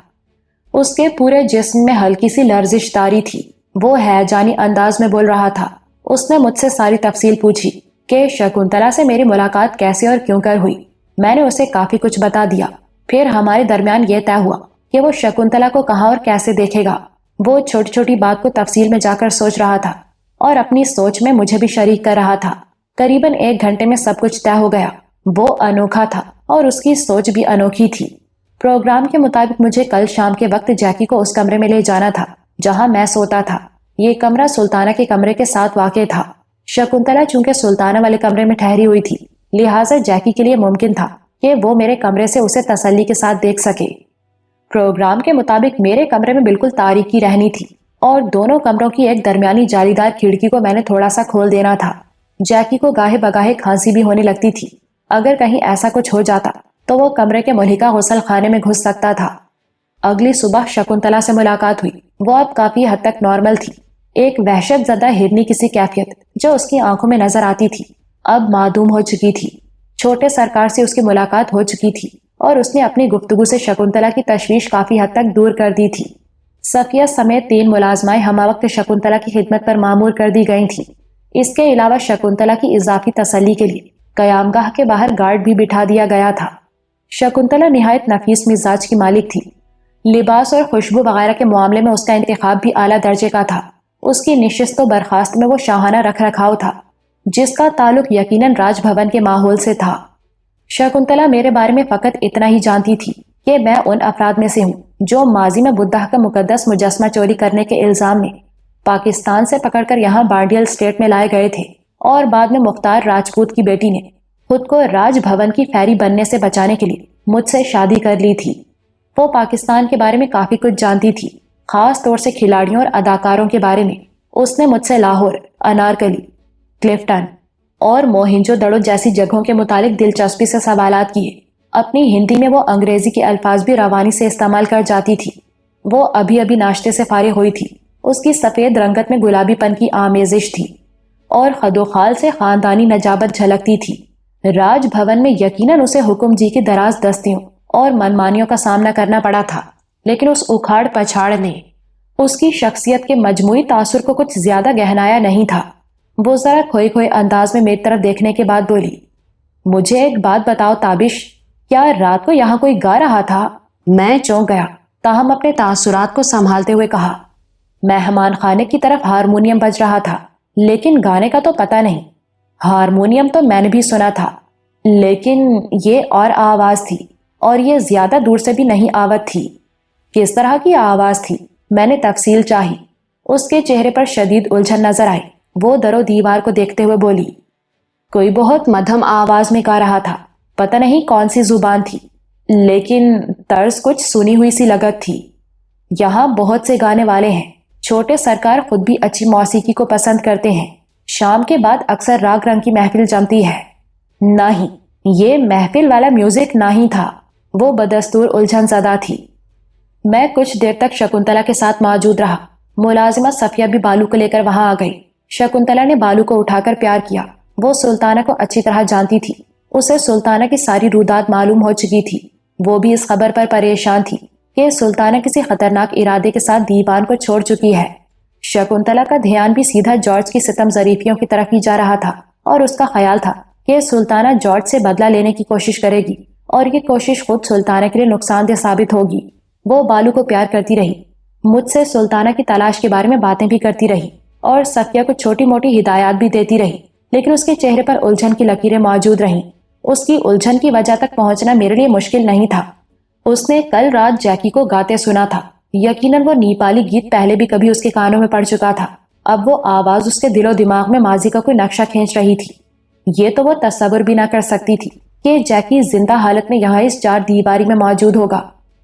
اس کے پورے جسم میں ہلکی سی لرزش طاری تھی، وہ ہیجانی انداز میں بول رہا تھا۔ اس نے مجھ سے ساری تفصیل پوچھی کہ شکنتلا سے میری ملاقات کیسے اور کیوں کر ہوئی۔ میں نے اسے کافی کچھ بتا دیا۔ پھر ہمارے درمیان یہ طے ہوا کہ وہ شکنتلا کو کہاں اور کیسے دیکھے گا۔ وہ چھوٹی چھوٹی بات کو تفصیل میں جا کر سوچ رہا تھا اور اپنی سوچ میں مجھے بھی شریک کر رہا تھا۔ قریباً 1 گھنٹے میں سب کچھ طے ہو گیا۔ وہ انوکھا تھا اور اس کی سوچ بھی انوکھی تھی۔ پروگرام کے مطابق مجھے کل شام کے وقت جیکی کو اس کمرے میں لے جانا تھا جہاں میں سوتا تھا۔ یہ کمرہ سلطانہ کے کمرے کے ساتھ واقع تھا۔ شکنتلا چونکہ سلطانہ والے کمرے میں ٹھہری ہوئی تھی، لہٰذا جیکی کے لیے ممکن تھا کہ وہ میرے کمرے سے اسے تسلی کے ساتھ دیکھ سکے۔ پروگرام کے مطابق میرے کمرے میں بالکل تاریکی رہنی تھی اور دونوں کمروں کی ایک درمیانی جالی دار کھڑکی کو میں نے تھوڑا سا کھول دینا تھا۔ جیکی کو گاہے بگاہے کھانسی بھی ہونے لگتی تھی۔ اگر کہیں ایسا کچھ ہو جاتا تو وہ کمرے کے ملحقہ غسل خانے میں گھس سکتا تھا۔ اگلی صبح شکنتلا سے ملاقات ہوئی۔ وہ اب کافی حد تک نارمل تھی۔ ایک وحشت زدہ ہرنی کسی کیفیت جو اس کی آنکھوں میں نظر آتی تھی اب معدوم ہو چکی تھی۔ چھوٹے سرکار سے اس کی ملاقات ہو چکی تھی اور اس نے اپنی گفتگو سے شکنتلا کی تشویش کافی حد تک دور کر دی تھی۔ صفیہ سمیت 3 ملازمائیں ہمہ وقت شکنتلا کی خدمت پر معمور کر دی گئی تھیں۔ اس کے علاوہ شکنتلا کی اضافی تسلی کے لیے قیام گاہ کے باہر گارڈ بھی بٹھا دیا گیا تھا۔ شکنتلا نہایت نفیس مزاج کی مالک تھی۔ لباس اور خوشبو وغیرہ کے معاملے میں اس کا انتخاب بھی اعلیٰ درجے کا تھا۔ اس کی نشست و برخاست میں وہ شاہانہ رکھ رکھاؤ تھا جس کا تعلق یقیناً راج بھون کے ماحول سے تھا۔ شکنتلا میرے بارے میں فقط اتنا ہی جانتی تھی کہ میں ان افراد میں سے ہوں جو ماضی میں بدھا کا مقدس مجسمہ چوری کرنے کے الزام میں پاکستان سے پکڑ کر یہاں بانڈیل اسٹیٹ میں لائے گئے تھے اور بعد میں مختار راجپوت کی بیٹی نے خود کو راج بھون کی فیری بننے سے بچانے کے لیے مجھ سے شادی کر لی تھی۔ وہ پاکستان کے بارے میں کافی کچھ جانتی تھی، خاص طور سے کھلاڑیوں اور اداکاروں کے بارے میں۔ اس نے مجھ سے لاہور، انارکلی، کلفٹن اور موہنجو دڑو جیسی جگہوں کے متعلق دلچسپی سے سوالات کیے۔ اپنی ہندی میں وہ انگریزی کے الفاظ بھی روانی سے استعمال کر جاتی تھی۔ وہ ابھی ناشتے سے فارغ ہوئی تھی۔ اس کی سفید رنگت میں گلابی پن کی آمیزش تھی اور خد و خال سے خاندانی نجابت جھلکتی تھی۔ راج بھون میں یقیناً اسے حکم جی کی دراز دستیوں اور منمانیوں کا سامنا کرنا پڑا تھا، لیکن اس اکھاڑ پچھاڑ نے اس کی شخصیت کے مجموعی تاثر کو کچھ زیادہ گہنایا نہیں تھا۔ وہ ذرا کھوئے کھوئے انداز میں میری طرف دیکھنے کے بعد بولی، مجھے ایک بات بتاؤ تابش، کیا رات کو یہاں کوئی گا رہا تھا؟ میں چونک گیا، تاہم اپنے تاثرات کو سنبھالتے ہوئے کہا، مہمان خانے کی طرف ہارمونیم بج رہا تھا، لیکن گانے کا تو پتہ نہیں۔ ہارمونیم تو میں نے بھی سنا تھا، لیکن یہ اور آواز تھی، اور یہ زیادہ دور سے بھی نہیں آوت تھی۔ کس طرح کی آواز تھی؟ میں نے تفصیل چاہی۔ اس کے چہرے پر شدید الجھن نظر آئی۔ وہ در و دیوار کو دیکھتے ہوئے بولی، کوئی بہت مدھم آواز میں گا رہا تھا، پتہ نہیں کون سی زبان تھی، لیکن طرز کچھ سنی ہوئی سی لگت تھی۔ یہاں بہت سے گانے والے ہیں، چھوٹے سرکار خود بھی اچھی موسیقی کو پسند کرتے ہیں۔ شام کے بعد اکثر راگ رنگ کی محفل جمتی ہے۔ نہیں، یہ محفل والا میوزک نہیں تھا۔ وہ بدستور الجھن زدہ تھی۔ میں کچھ دیر تک شکنتلا کے ساتھ موجود رہا۔ ملازمہ صفیہ بھی بالو کو لے کر وہاں آ گئی۔ شکنتلا نے بالو کو اٹھا کر پیار کیا۔ وہ سلطانہ کو اچھی طرح جانتی تھی۔ اسے سلطانہ کی ساری رودات معلوم ہو چکی تھی۔ وہ بھی اس خبر پر پریشان تھی کہ سلطانہ کسی خطرناک ارادے کے ساتھ دیوان کو چھوڑ چکی ہے۔ شکنتلا کا دھیان بھی سیدھا جارج کی ستم ظریفیوں کی طرف ہی جا رہا تھا اور اس کا خیال تھا کہ سلطانہ جارج سے بدلہ لینے کی کوشش کرے گی اور یہ کوشش خود سلطانہ کے لیے نقصان دہ ثابت ہوگی۔ وہ بالو کو پیار کرتی رہی، مجھ سے سلطانہ کی تلاش کے بارے میں باتیں بھی کرتی رہی اور صفیہ کو چھوٹی موٹی ہدایات بھی دیتی رہی، لیکن اس کے چہرے پر الجھن کی لکیریں موجود رہیں۔ اس کی الجھن کی وجہ تک پہنچنا میرے لیے مشکل نہیں تھا۔ اس نے کل رات جیکی کو گاتے سنا تھا۔ یقیناً وہ نیپالی گیت پہلے بھی کبھی اس کے کانوں میں پڑ چکا تھا۔ اب وہ آواز اس کے دل و دماغ میں ماضی کا کوئی نقشہ کھینچ رہی تھی۔ یہ تو وہ تصور بھی نہ کر سکتی تھی کہ جیکی زندہ حالت میں یہاں اس چار دیواری میں موجود ہوگا۔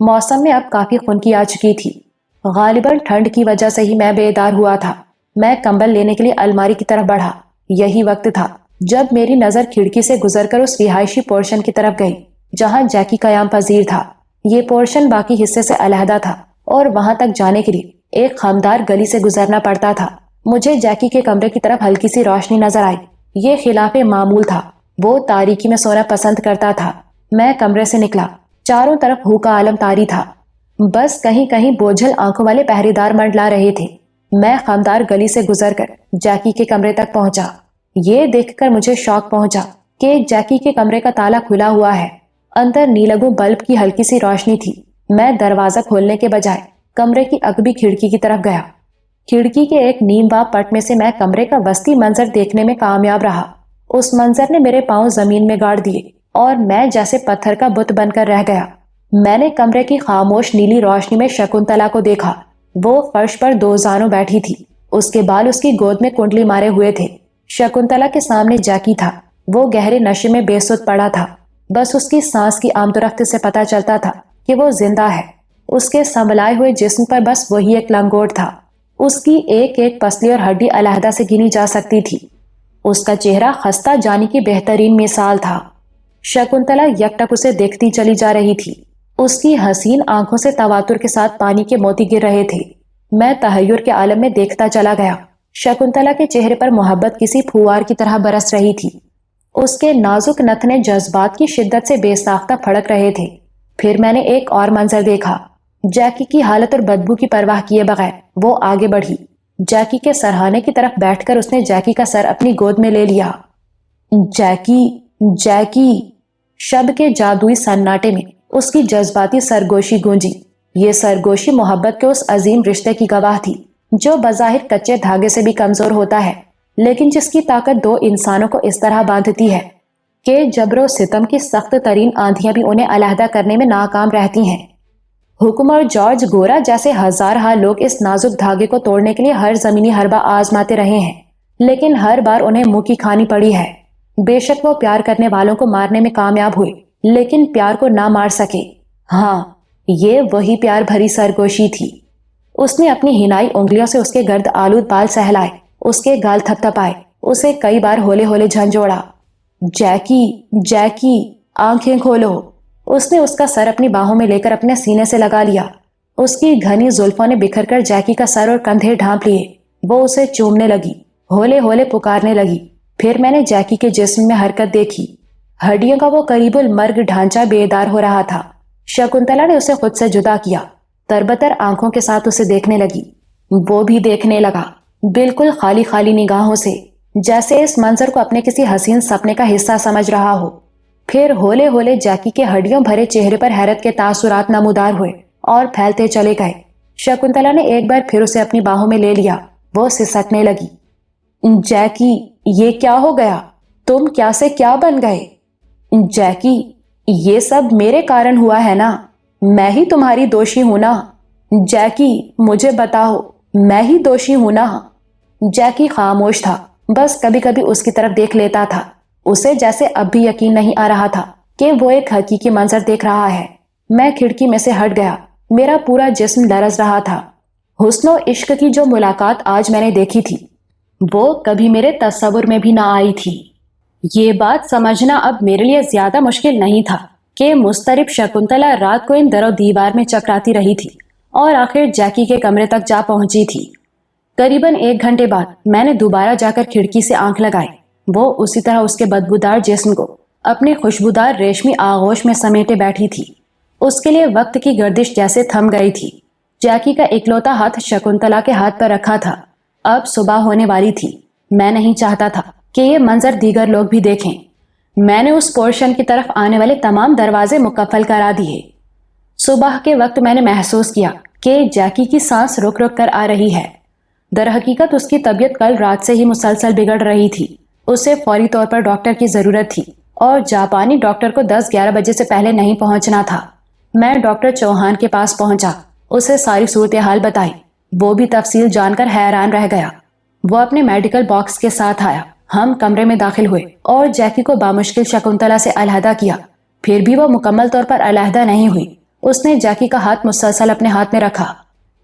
موسم میں اب کافی خنکی آ چکی تھی، غالباً ٹھنڈ کی وجہ سے ہی میں بیدار ہوا تھا۔ میں کمبل لینے کے لیے الماری کی طرف بڑھا۔ یہی وقت تھا جب میری نظر کھڑکی سے گزر کر اس رہائشی پورشن کی طرف گئی جہاں جیکی قیام پذیر تھا۔ یہ پورشن باقی حصے سے علیحدہ تھا اور وہاں تک جانے کے لیے ایک خمدار گلی سے گزرنا پڑتا تھا۔ مجھے جیکی کے کمرے کی طرف ہلکی سی روشنی نظر آئی۔ یہ خلاف معمول تھا، وہ تاریکی میں سونا پسند کرتا تھا۔ میں کمرے سے نکلا، چاروں طرف ہو کا عالم طاری تھا، بس کہیں کہیں بوجھل آنکھوں والے پہریدار منڈلا رہے تھے۔ میں خمدار گلی سے گزر کر جیکی کے کمرے تک پہنچا۔ یہ دیکھ کر مجھے شوق پہنچا کہ جیکی کے کمرے کا تالا کھلا ہوا ہے، اندر نیلگوں بلب کی ہلکی سی روشنی تھی۔ میں دروازہ کھولنے کے بجائے کمرے کی اگبی کھڑکی کی طرف گیا۔ کھڑکی کے ایک نیم وا پٹ میں سے میں کمرے کا وسطی منظر دیکھنے میں کامیاب رہا۔ اس منظر نے میرے پاؤں زمین میں گاڑ دیے اور میں جیسے پتھر کا بت بن کر رہ گیا۔ میں نے کمرے کی خاموش نیلی روشنی میں شکنتلا کو دیکھا۔ وہ فرش پر دو زانوں بیٹھی تھی، اس کے بال اس کی گود میں کنڈلی مارے ہوئے تھے۔ شکنتلا کے سامنے جیکی تھا، وہ گہرے نشے میں بے سود پڑا تھا۔ بس اس کی سانس کی آمد و رفت سے پتا چلتا تھا کہ وہ زندہ ہے۔ اس کے سنبھلائے ہوئے جسم پر بس وہی ایک لنگوٹ تھا۔ اس کی ایک ایک پسلی اور ہڈی علیحدہ سے گنی جا سکتی تھی۔ اس کا چہرہ خستہ جانی کی بہترین مثال تھا۔ شکنتلا یکٹک اسے دیکھتی چلی جا رہی تھی۔ اس کی حسین آنکھوں سے تواتر کے ساتھ پانی کے موتی گر رہے تھے۔ میں تحیر کے عالم میں دیکھتا چلا گیا۔ شکنتلا کے چہرے پر محبت کسی پھوار کی طرح برس رہی تھی۔ اس کے نازک نتنے جذبات کی شدت سے بے ساختہ پھڑک رہے تھے۔ پھر میں نے ایک اور منظر دیکھا۔ جیکی کی حالت اور بدبو کی پرواہ کیے بغیر وہ آگے بڑھی۔ جیکی کے سرہانے کی طرف بیٹھ کر اس نے جیکی کا سر اپنی گود میں لے لیا۔ جیکی، جیکی، شب کے جادوئی سناٹے میں اس کی جذباتی سرگوشی گونجی۔ یہ سرگوشی محبت کے اس عظیم رشتے کی گواہ تھی جو بظاہر کچے دھاگے سے بھی کمزور ہوتا ہے، لیکن جس کی طاقت دو انسانوں کو اس طرح باندھتی ہے کہ جبر و ستم کی سخت ترین آندھیاں بھی انہیں علیحدہ کرنے میں ناکام رہتی ہیں۔ حکم اور جارج گورا جیسے ہزارہا لوگ اس نازک دھاگے کو توڑنے کے لیے ہر زمینی حربہ آزماتے رہے ہیں، لیکن ہر بار انہیں منہ کی کھانی پڑی ہے۔ بے شک وہ پیار کرنے والوں کو مارنے میں کامیاب ہوئے، لیکن پیار کو نہ مار سکے۔ ہاں، یہ وہی پیار بھری سرگوشی تھی۔ اس نے اپنی ہنائی انگلیوں سے اس کے گرد آلود بال سہلائے، اس کے گال تھپ تھپائے، اسے کئی بار ہولے ہولے جھنجھوڑا۔ جیکی، جیکی، آنکھیں کھولو۔ اس نے اس کا سر اپنی باہوں میں لے کر اپنے سینے سے لگا لیا۔ اس کی گھنی زلفوں نے بکھر کر جیکی کا سر اور کندھے ڈھانپ لیے۔ وہ اسے چومنے لگی، ہولے ہولے پکارنے لگی۔ پھر میں نے جیکی کے جسم میں حرکت دیکھی۔ ہڈیوں کا وہ قریب المرگ ڈھانچہ بیدار ہو رہا تھا۔ شکنتلا نے اسے خود سے جدا کیا، تربتر آنکھوں کے ساتھ اسے دیکھنے لگی۔ وہ بھی دیکھنے لگا، بالکل خالی خالی نگاہوں سے، جیسے اس منظر کو اپنے کسی حسین سپنے کا حصہ سمجھ رہا ہو۔ پھر ہولے ہولے جیکی کے ہڈیوں بھرے چہرے پر حیرت کے تاثرات نمودار ہوئے اور پھیلتے چلے گئے۔ شکنتلا نے ایک بار پھر اسے اپنی باہوں میں لے لیا۔ وہ سسکنے لگی۔ جیکی، یہ کیا ہو گیا؟ تم کیا سے کیا بن گئے؟ جیکی، یہ سب میرے کارن ہوا ہے نا، میں ہی تمہاری دوشی ہوں نا۔ جیکی، مجھے بتاؤ، میں ہی دوشی ہوں نا۔ جیکی خاموش تھا، بس کبھی کبھی اس کی طرف دیکھ لیتا تھا۔ اسے جیسے اب بھی یقین نہیں آ رہا تھا کہ وہ ایک حقیقی منظر دیکھ رہا ہے۔ میں کھڑکی میں سے ہٹ گیا، میرا پورا جسم لرز رہا تھا۔ حسن و عشق کی جو ملاقات آج میں نے دیکھی تھی، وہ کبھی میرے تصور میں بھی نہ آئی تھی۔ یہ بات سمجھنا اب میرے لیے زیادہ مشکل نہیں تھا کہ مضطرب شکنتلا رات کو ان در و دیوار میں چکراتی رہی تھی اور آخر جیکی کے کمرے تک جا پہنچی تھی۔ قریباً 1 گھنٹے بعد میں نے دوبارہ جا کر کھڑکی سے آنکھ لگائی۔ وہ اسی طرح اس کے بدبودار جسم کو اپنے خوشبودار ریشمی آغوش میں سمیٹے بیٹھی تھی۔ اس کے لیے وقت کی گردش جیسے تھم گئی تھی۔ جیکی کا اکلوتا ہاتھ شکنتلا کے ہاتھ پر رکھا تھا۔ اب صبح ہونے والی تھی۔ میں نہیں چاہتا تھا کہ یہ منظر دیگر لوگ بھی دیکھیں۔ میں نے اس پورشن کی طرف آنے والے تمام دروازے مقفل کرا دیے۔ صبح کے وقت میں نے محسوس کیا کہ جیکی کی سانس رک رک کر آ رہی ہے۔ در حقیقت اس کی طبیعت کل رات سے ہی مسلسل بگڑ رہی تھی۔ اسے فوری طور پر ڈاکٹر کی ضرورت تھی اور جاپانی ڈاکٹر کو 10-11 بجے سے پہلے نہیں پہنچنا تھا۔ میں ڈاکٹر چوہان کے پاس پہنچا، اسے ساری صورتحال بتائی۔ وہ بھی تفصیل جان کر حیران رہ گیا۔ وہ اپنے میڈیکل باکس کے ساتھ آیا۔ ہم کمرے میں داخل ہوئے اور جیکی کو بامشکل شکنتلا سے علیحدہ کیا۔ پھر بھی وہ مکمل طور پر علیحدہ نہیں ہوئی۔ اس نے جیکی کا ہاتھ مسلسل اپنے ہاتھ میں رکھا۔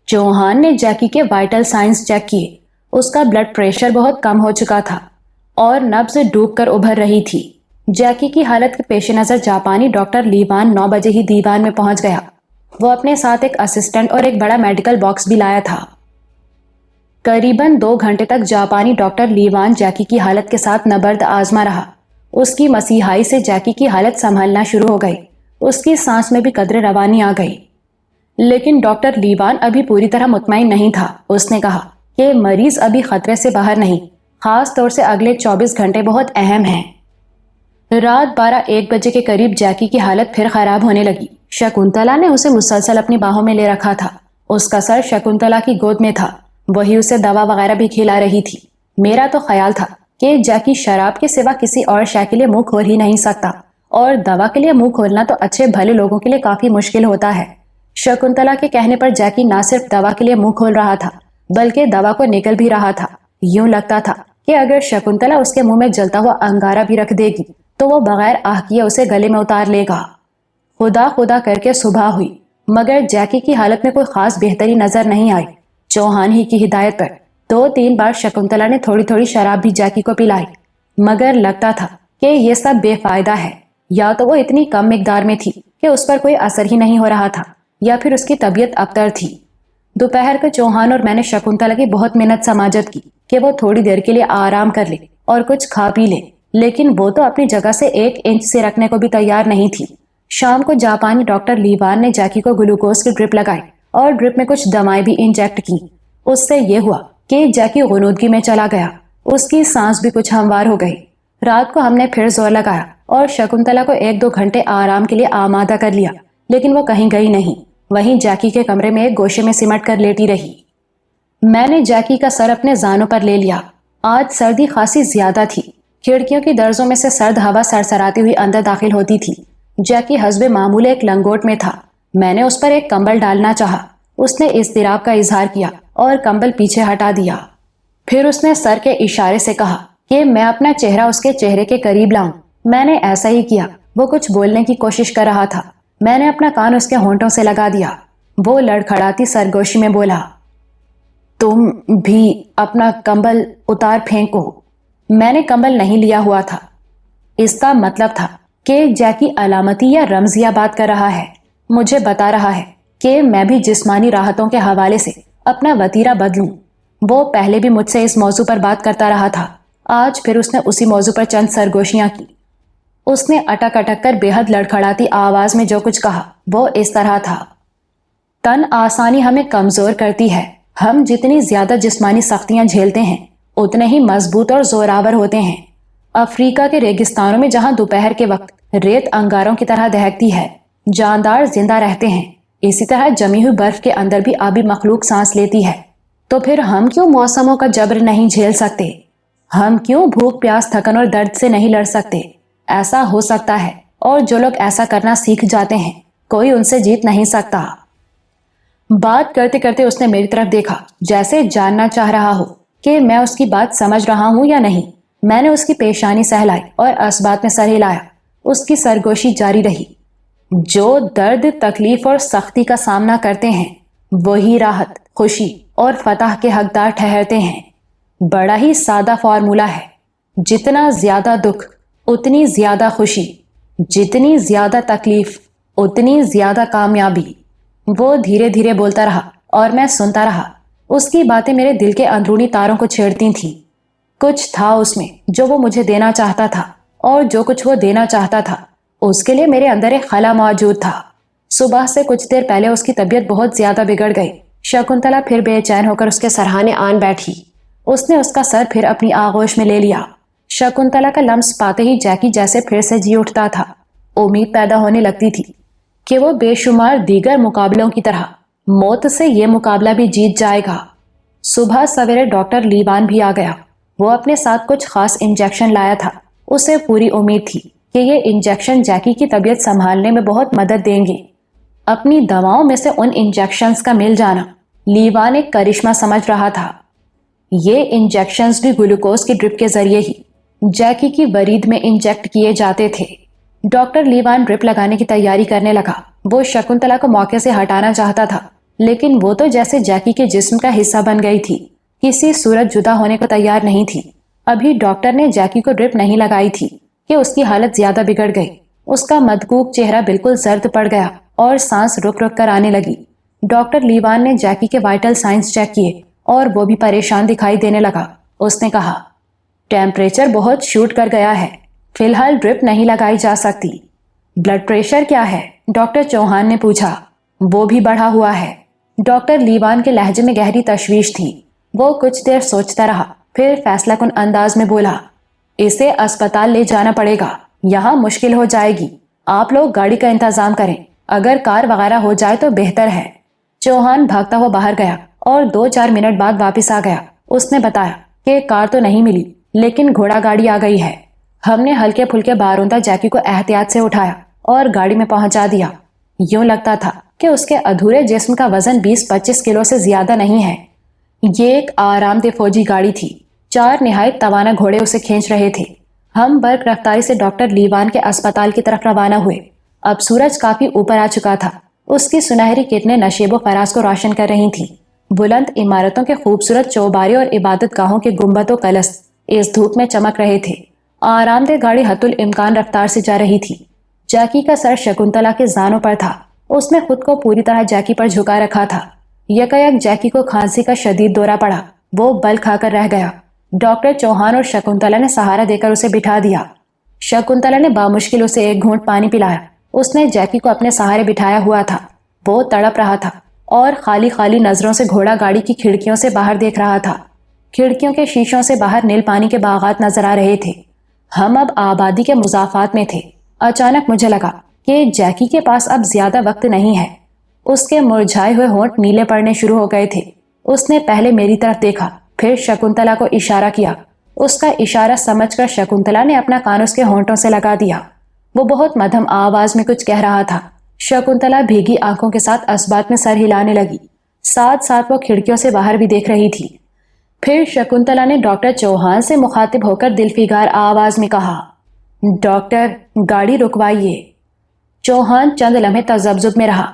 چوہان نے جیکی کے وائٹل سائنس چیک کیے۔ اس کا بلڈ پریشر بہت کم ہو چکا تھا اور نبض ڈوب کر ابھر رہی تھی۔ جیکی کی حالت کے پیش نظر جاپانی ڈاکٹر لیوان 9 بجے ہی دیوان میں پہنچ گیا۔ وہ اپنے ساتھ ایک اسسٹنٹ اور ایک بڑا میڈیکل باکس بھی لایا تھا۔ قریباً 2 گھنٹے تک جاپانی ڈاکٹر لیوان جیکی کی حالت کے ساتھ نبرد آزما رہا۔ اس کی مسیحائی سے جیکی کی حالت سنبھلنا شروع ہو گئی۔ اس کی سانس میں بھی قدرے روانی آ گئی۔ لیکن ڈاکٹر لیوان ابھی پوری طرح مطمئن نہیں تھا۔ اس نے کہا کہ مریض ابھی خطرے سے باہر نہیں، خاص طور سے اگلے 24 گھنٹے بہت اہم ہیں۔ رات 12-1 بجے کے قریب جیکی کی حالت پھر خراب ہونے لگی۔ شکنتلا نے اسے مسلسل اپنی باہوں میں لے رکھا تھا۔ اس کا سر شکنتلا کی گود میں تھا۔ وہی اسے دوا وغیرہ بھی کھلا رہی تھی۔ میرا تو خیال تھا کہ جیکی شراب کے سوا کسی اور شے کے لیے منہ کھول ہی نہیں سکتا، اور دوا کے لیے منہ کھولنا تو اچھے بھلے لوگوں کے لیے کافی مشکل ہوتا ہے۔ شکنتلا کے کہنے پر جیکی نہ صرف دوا کے لیے منہ کھول رہا تھا بلکہ دوا کو نگل بھی رہا تھا۔ یوں لگتا تھا کہ اگر شکنتلا اس کے منہ میں جلتا ہوا انگارہ بھی رکھ دے گی تو وہ بغیر آہ کیے اسے گلے میں اتار لے گا۔ خدا خدا کر کے صبح ہوئی، مگر جیکی کی حالت میں کوئی خاص بہتری نظر نہیں آئی۔ چوہان ہی کی ہدایت پر 2-3 بار شکنتلا نے تھوڑی تھوڑی شراب بھی جیکی کو پلائی، مگر لگتا تھا کہ یہ سب بے فائدہ ہے۔ یا تو وہ اتنی کم مقدار میں تھی کہ اس پر کوئی اثر ہی نہیں ہو رہا تھا، یا پھر اس کی طبیعت ابتر تھی۔ دوپہر کو چوہان اور میں نے شکنتلا کی بہت منت سماجت کی کہ وہ تھوڑی دیر کے لیے آرام کر لے اور کچھ کھا پی لے، لیکن وہ تو اپنی جگہ سے 1 انچ سے رکھنے کو بھی تیار نہیں تھی۔ شام کو جاپانی ڈاکٹر لیوان نے جیکی کو گلوکوز کی ڈرپ لگائی اور ڈرپ میں کچھ دوائیں بھی انجیکٹ کی۔ اس سے یہ ہوا کہ جیکی غنودگی میں چلا گیا۔ اس کی سانس بھی کچھ ہموار ہو گئی۔ رات کو ہم نے پھر زور لگایا اور شکنتلا کو 1-2 گھنٹے آرام کے لیے آمادہ کر لیا، لیکن وہ کہیں گئی نہیں، وہیں جیکی کے کمرے میں ایک گوشے میں سمٹ کر لیٹی رہی۔ میں نے جیکی کا سر اپنے زانوں پر لے لیا۔ آج سردی خاصی زیادہ تھی۔ کھڑکیوں کی درزوں میں سے سرد ہوا سرسراتی ہوئی اندر داخل ہوتی تھی۔ جیکی حسب معمول ایک لنگوٹ میں تھا۔ میں نے اس پر ایک کمبل ڈالنا چاہا۔ اس نے اضطراب کا اظہار کیا اور کمبل پیچھے ہٹا دیا۔ پھر اس نے سر کے اشارے سے کہا کہ میں اپنا چہرہ اس کے چہرے کے قریب لاؤں۔ میں نے ایسا ہی کیا۔ وہ کچھ بولنے کی کوشش کر رہا تھا۔ میں نے اپنا کان اس کے ہونٹوں سے لگا دیا۔ وہ لڑکھڑاتی سرگوشی میں بولا، تم بھی اپنا کمبل اتار پھینکو۔ میں نے کمبل نہیں لیا ہوا تھا۔ اس کا مطلب تھا کہ جیکی علامتی یا رمزیہ بات کر رہا ہے، مجھے بتا رہا ہے کہ میں بھی جسمانی راحتوں کے حوالے سے اپنا وتیرہ بدلوں۔ وہ پہلے بھی مجھ سے اس موضوع پر بات کرتا رہا تھا، آج پھر اس نے اسی موضوع پر چند سرگوشیاں کی۔ اس نے اٹک اٹک کر بے حد لڑکھڑاتی آواز میں جو کچھ کہا وہ اس طرح تھا، تن آسانی ہمیں کمزور کرتی ہے۔ ہم جتنی زیادہ جسمانی سختیاں جھیلتے ہیں اتنے ہی مضبوط اور زوراور ہوتے ہیں۔ افریقہ کے ریگستانوں میں جہاں دوپہر کے وقت ریت انگاروں کی طرح دہکتی ہے، جاندار زندہ رہتے ہیں، اسی طرح جمی ہوئی برف کے اندر بھی آبی مخلوق سانس لیتی ہے۔ تو پھر ہم کیوں موسموں کا جبر نہیں جھیل سکتے؟ ہم کیوں بھوک پیاس تھکن اور درد سے نہیں لڑ سکتے؟ ایسا ہو سکتا ہے، اور جو لوگ ایسا کرنا سیکھ جاتے ہیں کوئی ان سے جیت نہیں سکتا۔ بات کرتے کرتے اس نے میری طرف دیکھا، جیسے جاننا چاہ رہا ہو کہ میں اس کی بات سمجھ رہا ہوں یا نہیں۔ میں نے اس کی پیشانی سہلائی اور اسبات میں سر ہلایا۔ اس کی سرگوشی جاری رہی، جو درد، تکلیف اور سختی کا سامنا کرتے ہیں وہی راحت، خوشی اور فتح کے حقدار ٹھہرتے ہیں۔ بڑا ہی سادہ فارمولہ ہے، جتنا زیادہ دکھ اتنی زیادہ خوشی، جتنی زیادہ تکلیف اتنی زیادہ کامیابی۔ وہ دھیرے دھیرے بولتا رہا اور میں سنتا رہا۔ اس کی باتیں میرے دل کے اندرونی تاروں کو چھیڑتی تھیں۔ کچھ تھا اس میں جو وہ مجھے دینا چاہتا تھا، اور جو کچھ وہ دینا چاہتا تھا اس کے لیے میرے اندر ایک خلا موجود تھا۔ صبح سے کچھ دیر پہلے اس کی طبیعت بہت زیادہ بگڑ گئی۔ شکنتلا پھر بے چین ہو کر اس کے سرہانے آن بیٹھی۔ اس نے اس کا سر پھر اپنی آغوش میں لے لیا۔ شکنتلا کا لمس پاتے ہی جیکی جیسے پھر سے جی اٹھتا تھا۔ امید پیدا ہونے لگتی تھی کہ وہ بے شمار دیگر مقابلوں کی طرح موت سے یہ مقابلہ بھی جیت جائے گا۔ صبح سویرے ڈاکٹر لیوان بھی آ گیا۔ وہ اپنے ساتھ کچھ خاص انجیکشن لایا تھا۔ اسے پوری امید تھی کہ یہ انجیکشن جیکی کی طبیعت سنبھالنے میں بہت مدد دیں گے۔ اپنی دواؤں میں سے ان انجیکشنز کا مل جانا لیوان ایک کرشمہ سمجھ رہا تھا۔ یہ انجیکشنز بھی گلوکوز کی ڈرپ کے ذریعے ہی جیکی کی ورید میں انجیکٹ کیے جاتے تھے۔ ڈاکٹر لیوان ڈرپ لگانے کی تیاری کرنے لگا۔ وہ شکنتلا کو موقع سے ہٹانا چاہتا تھا، لیکن وہ تو جیسے جیکی کے جسم کا حصہ بن گئی تھی، کسی صورت جدا ہونے کو تیار نہیں تھی۔ ابھی ڈاکٹر نے جیکی کو ڈرپ نہیں لگائی تھی کہ اس کی حالت زیادہ بگڑ گئی۔ اس کا مدکوک چہرہ بالکل زرد پڑ گیا اور سانس رک رک کر آنے لگی۔ ڈاکٹر لیوان نے جیکی کے وائٹل سائنس چیک کیے اور وہ بھی پریشان دکھائی دینے لگا۔ اس نے کہا، ٹیمپریچر بہت شوٹ کر گیا ہے، فی الحال ڈرپ نہیں لگائی جا سکتی۔ بلڈ پریشر کیا ہے؟ ڈاکٹر چوہان نے پوچھا۔ وہ بھی بڑھا ہوا ہے۔ ڈاکٹر لیوان کے لہجے میں گہری تشویش تھی۔ وہ کچھ دیر سوچتا رہا، پھر فیصلہ کن انداز میں بولا، اسے اسپتال لے جانا پڑے گا، یہاں مشکل ہو جائے گی۔ آپ لوگ گاڑی کا انتظام کریں، اگر کار وغیرہ ہو جائے تو بہتر ہے۔ چوہان بھاگتا ہوا باہر گیا اور 2-4 منٹ بعد واپس آ گیا۔ اس نے بتایا کہ کار تو نہیں ملی، لیکن گھوڑا گاڑی آ گئی ہے۔ ہم نے ہلکے پھلکے باروندہ جیکی کو احتیاط سے اٹھایا اور گاڑی میں پہنچا دیا۔ یوں لگتا تھا کہ اس کے ادھورے جسم کا وزن 20-25 کلو سے زیادہ نہیں ہے۔ یہ ایک آرام دہ فوجی گاڑی تھی۔ 4 نہایت توانا گھوڑے اسے کھینچ رہے تھے۔ ہم برق رفتاری سے ڈاکٹر لیوان کے اسپتال کی طرف روانہ ہوئے۔ اب سورج کافی اوپر آ چکا تھا۔ اس کی سنہری کرنیں نشیب و فراز کو روشن کر رہی تھیں۔ بلند عمارتوں کے خوبصورت چوبارے اور عبادت گاہوں کے گنبد و کلش اس دھوپ میں چمک رہے تھے۔ آرام دہ گاڑی حت الامکان رفتار سے جا رہی تھی۔ جیکی کا سر شکنتلا کے زانوں پر تھا۔ اس نے خود کو پوری طرح جیکی پر جھکا رکھا تھا۔ یکایک جیکی کو کھانسی کا شدید دورہ پڑا۔ وہ بل کھا کر رہ گیا۔ ڈاکٹر چوہان اور شکنتلا نے سہارا دے کر اسے بٹھا دیا۔ شکنتلا نے بامشکل اسے ایک گھونٹ پانی پلایا۔ اس نے جیکی کو اپنے سہارے بٹھایا ہوا تھا۔ وہ تڑپ رہا تھا اور خالی خالی نظروں سے گھوڑا گاڑی کی کھڑکیوں سے باہر دیکھ رہا تھا۔ کھڑکیوں کے شیشوں سے باہر نیل پانی کے باغات نظر آ رہے تھے۔ ہم اب آبادی کے مضافات میں تھے۔ اچانک مجھے لگا کہ جیکی کے پاس اب زیادہ وقت نہیں ہے۔ اس کے مرجھائے ہوئے ہونٹ نیلے پڑنے شروع ہو گئے تھے۔ اس نے پہلے میری طرف دیکھا، پھر شکنتلا کو اشارہ کیا۔ اس کا اشارہ سمجھ کر شکنتلا نے اپنا کان اس کے ہونٹوں سے لگا دیا۔ وہ بہت مدھم آواز میں کچھ کہہ رہا تھا۔ شکنتلا بھیگی آنکھوں کے ساتھ اسبات میں سر ہلانے لگی۔ ساتھ ساتھ وہ کھڑکیوں سے باہر بھی دیکھ رہی تھی۔ پھر شکنتلا نے ڈاکٹر چوہان سے مخاطب ہو کر دلفگار آواز میں کہا، ڈاکٹر، گاڑی رکوائیے۔ چوہان چند لمحے تذبذب میں رہا۔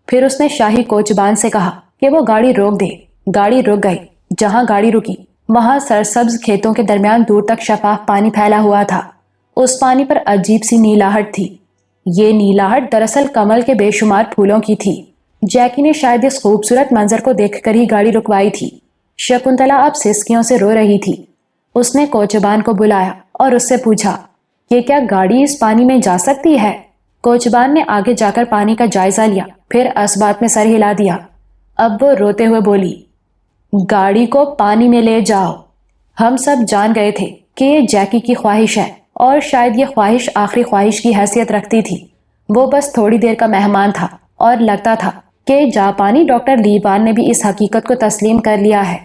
پھر اس نے شاہی کوچبان سے کہا کہ وہ گاڑی روک دے۔ گاڑی رک گئی۔ جہاں گاڑی رکی وہاں سرسبز کھیتوں کے درمیان دور تک شفاف پانی پھیلا ہوا تھا۔ اس پانی پر عجیب سی نیلاہٹ تھی۔ یہ نیلاہٹ دراصل کمل کے بے شمار پھولوں کی تھی۔ جیکی نے شاید اس خوبصورت منظر کو دیکھ کر ہی گاڑی رکوائی تھی۔ شکنتلا اب سسکیوں سے رو رہی تھی۔ اس نے کوچبان کو بلایا اور اس سے پوچھا کہ کیا گاڑی اس پانی میں جا سکتی ہے؟ کوچبان نے آگے جا کر پانی کا جائزہ لیا، پھر اسبات میں سر ہلا دیا۔ اب وہ روتے ہوئے بولی، گاڑی کو پانی میں لے جاؤ۔ ہم سب جان گئے تھے کہ یہ جیکی کی خواہش ہے اور شاید یہ خواہش آخری خواہش کی حیثیت رکھتی تھی۔ وہ بس تھوڑی دیر کا مہمان تھا اور لگتا تھا کہ جاپانی ڈاکٹر لیوان نے بھی اس حقیقت کو تسلیم کر لیا ہے۔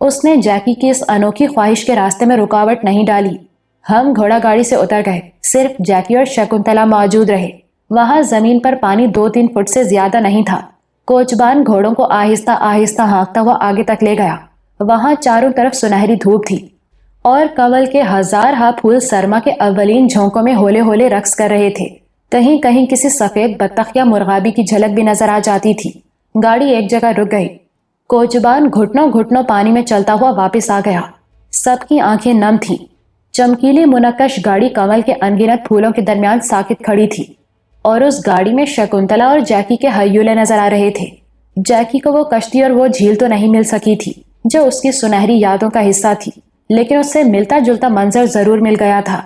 اس نے جیکی کی اس انوکھی خواہش کے راستے میں رکاوٹ نہیں ڈالی۔ ہم گھوڑا گاڑی سے اتر گئے، صرف جیکی اور شکنتلا موجود رہے۔ وہاں زمین پر پانی 2-3 فٹ سے زیادہ نہیں تھا۔ کوچبان گھوڑوں کو آہستہ آہستہ ہانکتا ہوا آگے تک لے گیا۔ وہاں چاروں طرف سنہری دھوپ تھی اور کنول کے ہزارہا پھول سرما کے اولین جھونکوں میں ہولے ہولے رقص کر رہے تھے۔ کہیں کہیں کسی سفید بطخ یا مرغابی کی جھلک بھی نظر آ جاتی تھی۔ گاڑی ایک جگہ رک گئی۔ کوچبان گھٹنوں گھٹنوں پانی میں چلتا ہوا واپس آ گیا۔ سب کی آنکھیں نم تھیں۔ چمکیلی منقش گاڑی کنول کے انگنت پھولوں کے درمیان ساکت کھڑی تھی اور اس گاڑی میں شکنتلا اور جیکی کے ہیولے نظر آ رہے تھے۔ جیکی کو وہ کشتی اور وہ جھیل تو نہیں مل سکی تھی جو اس کی سنہری یادوں کا حصہ تھی، لیکن اس سے ملتا جلتا منظر ضرور مل گیا تھا۔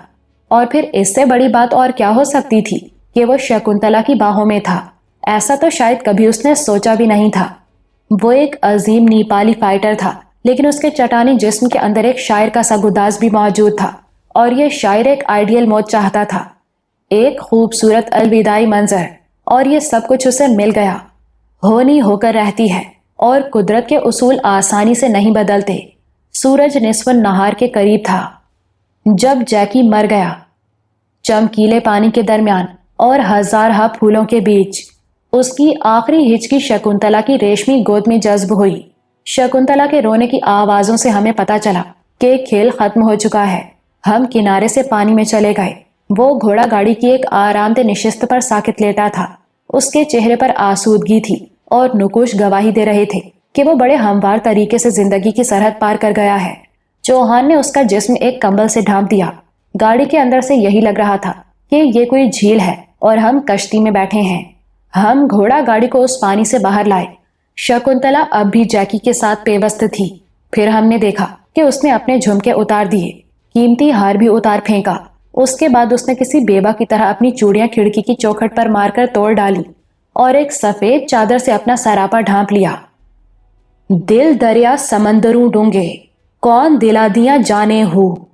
اور پھر اس سے بڑی بات اور کیا ہو سکتی تھی کہ وہ شکنتلا کی باہوں میں تھا۔ ایسا تو شاید کبھی اس نے سوچا بھی نہیں تھا۔ وہ ایک عظیم نیپالی فائٹر تھا، لیکن اس کے چٹانی جسم کے اندر ایک شاعر کا سگوداز بھی موجود تھا، اور یہ شاعر ایک آئیڈیل موت چاہتا تھا، ایک خوبصورت الوداعی منظر، اور یہ سب کچھ اسے مل گیا۔ ہونی ہو کر رہتی ہے اور قدرت کے اصول آسانی سے نہیں بدلتے۔ سورج نصف النہار کے قریب تھا جب جیکی مر گیا۔ چمکیلے پانی کے درمیان اور ہزارہا پھولوں کے بیچ اس کی آخری ہچکی شکنتلا کی ریشمی گود میں جذب ہوئی۔ شکنتلا کے رونے کی آوازوں سے ہمیں پتہ چلا کہ کھیل ختم ہو چکا ہے۔ ہم کنارے سے پانی میں چلے گئے۔ وہ گھوڑا گاڑی کی ایک آرام دہ نشست پر ساکت لیٹا تھا۔ اس کے چہرے پر آسودگی تھی اور نقوش گواہی دے رہے تھے کہ وہ بڑے ہموار طریقے سے زندگی کی سرحد پار کر گیا ہے۔ چوہان نے اس کا جسم ایک کمبل سے ڈھانپ دیا۔ گاڑی کے اندر سے یہی لگ رہا تھا کہ یہ کوئی جھیل ہے اور ہم کشتی میں بیٹھے ہیں۔ ہم گھوڑا گاڑی کو اس پانی سے باہر لائے۔ شکنتلا اب بھی جیکی کے ساتھ پیوست تھی۔ پھر ہم نے دیکھا کہ اس نے اپنے جھمکے اتار دیے، قیمتی ہار بھی اتار پھینکا۔ اس کے بعد اس نے کسی بیوہ کی طرح اپنی چوڑیاں کھڑکی کی چوکھٹ پر مار کر توڑ ڈالی اور ایک سفید چادر سے اپنا سراپا ڈھانپ لیا۔ دل دریا سمندروں ڈونگے، کون دلا دیاں جانے ہو۔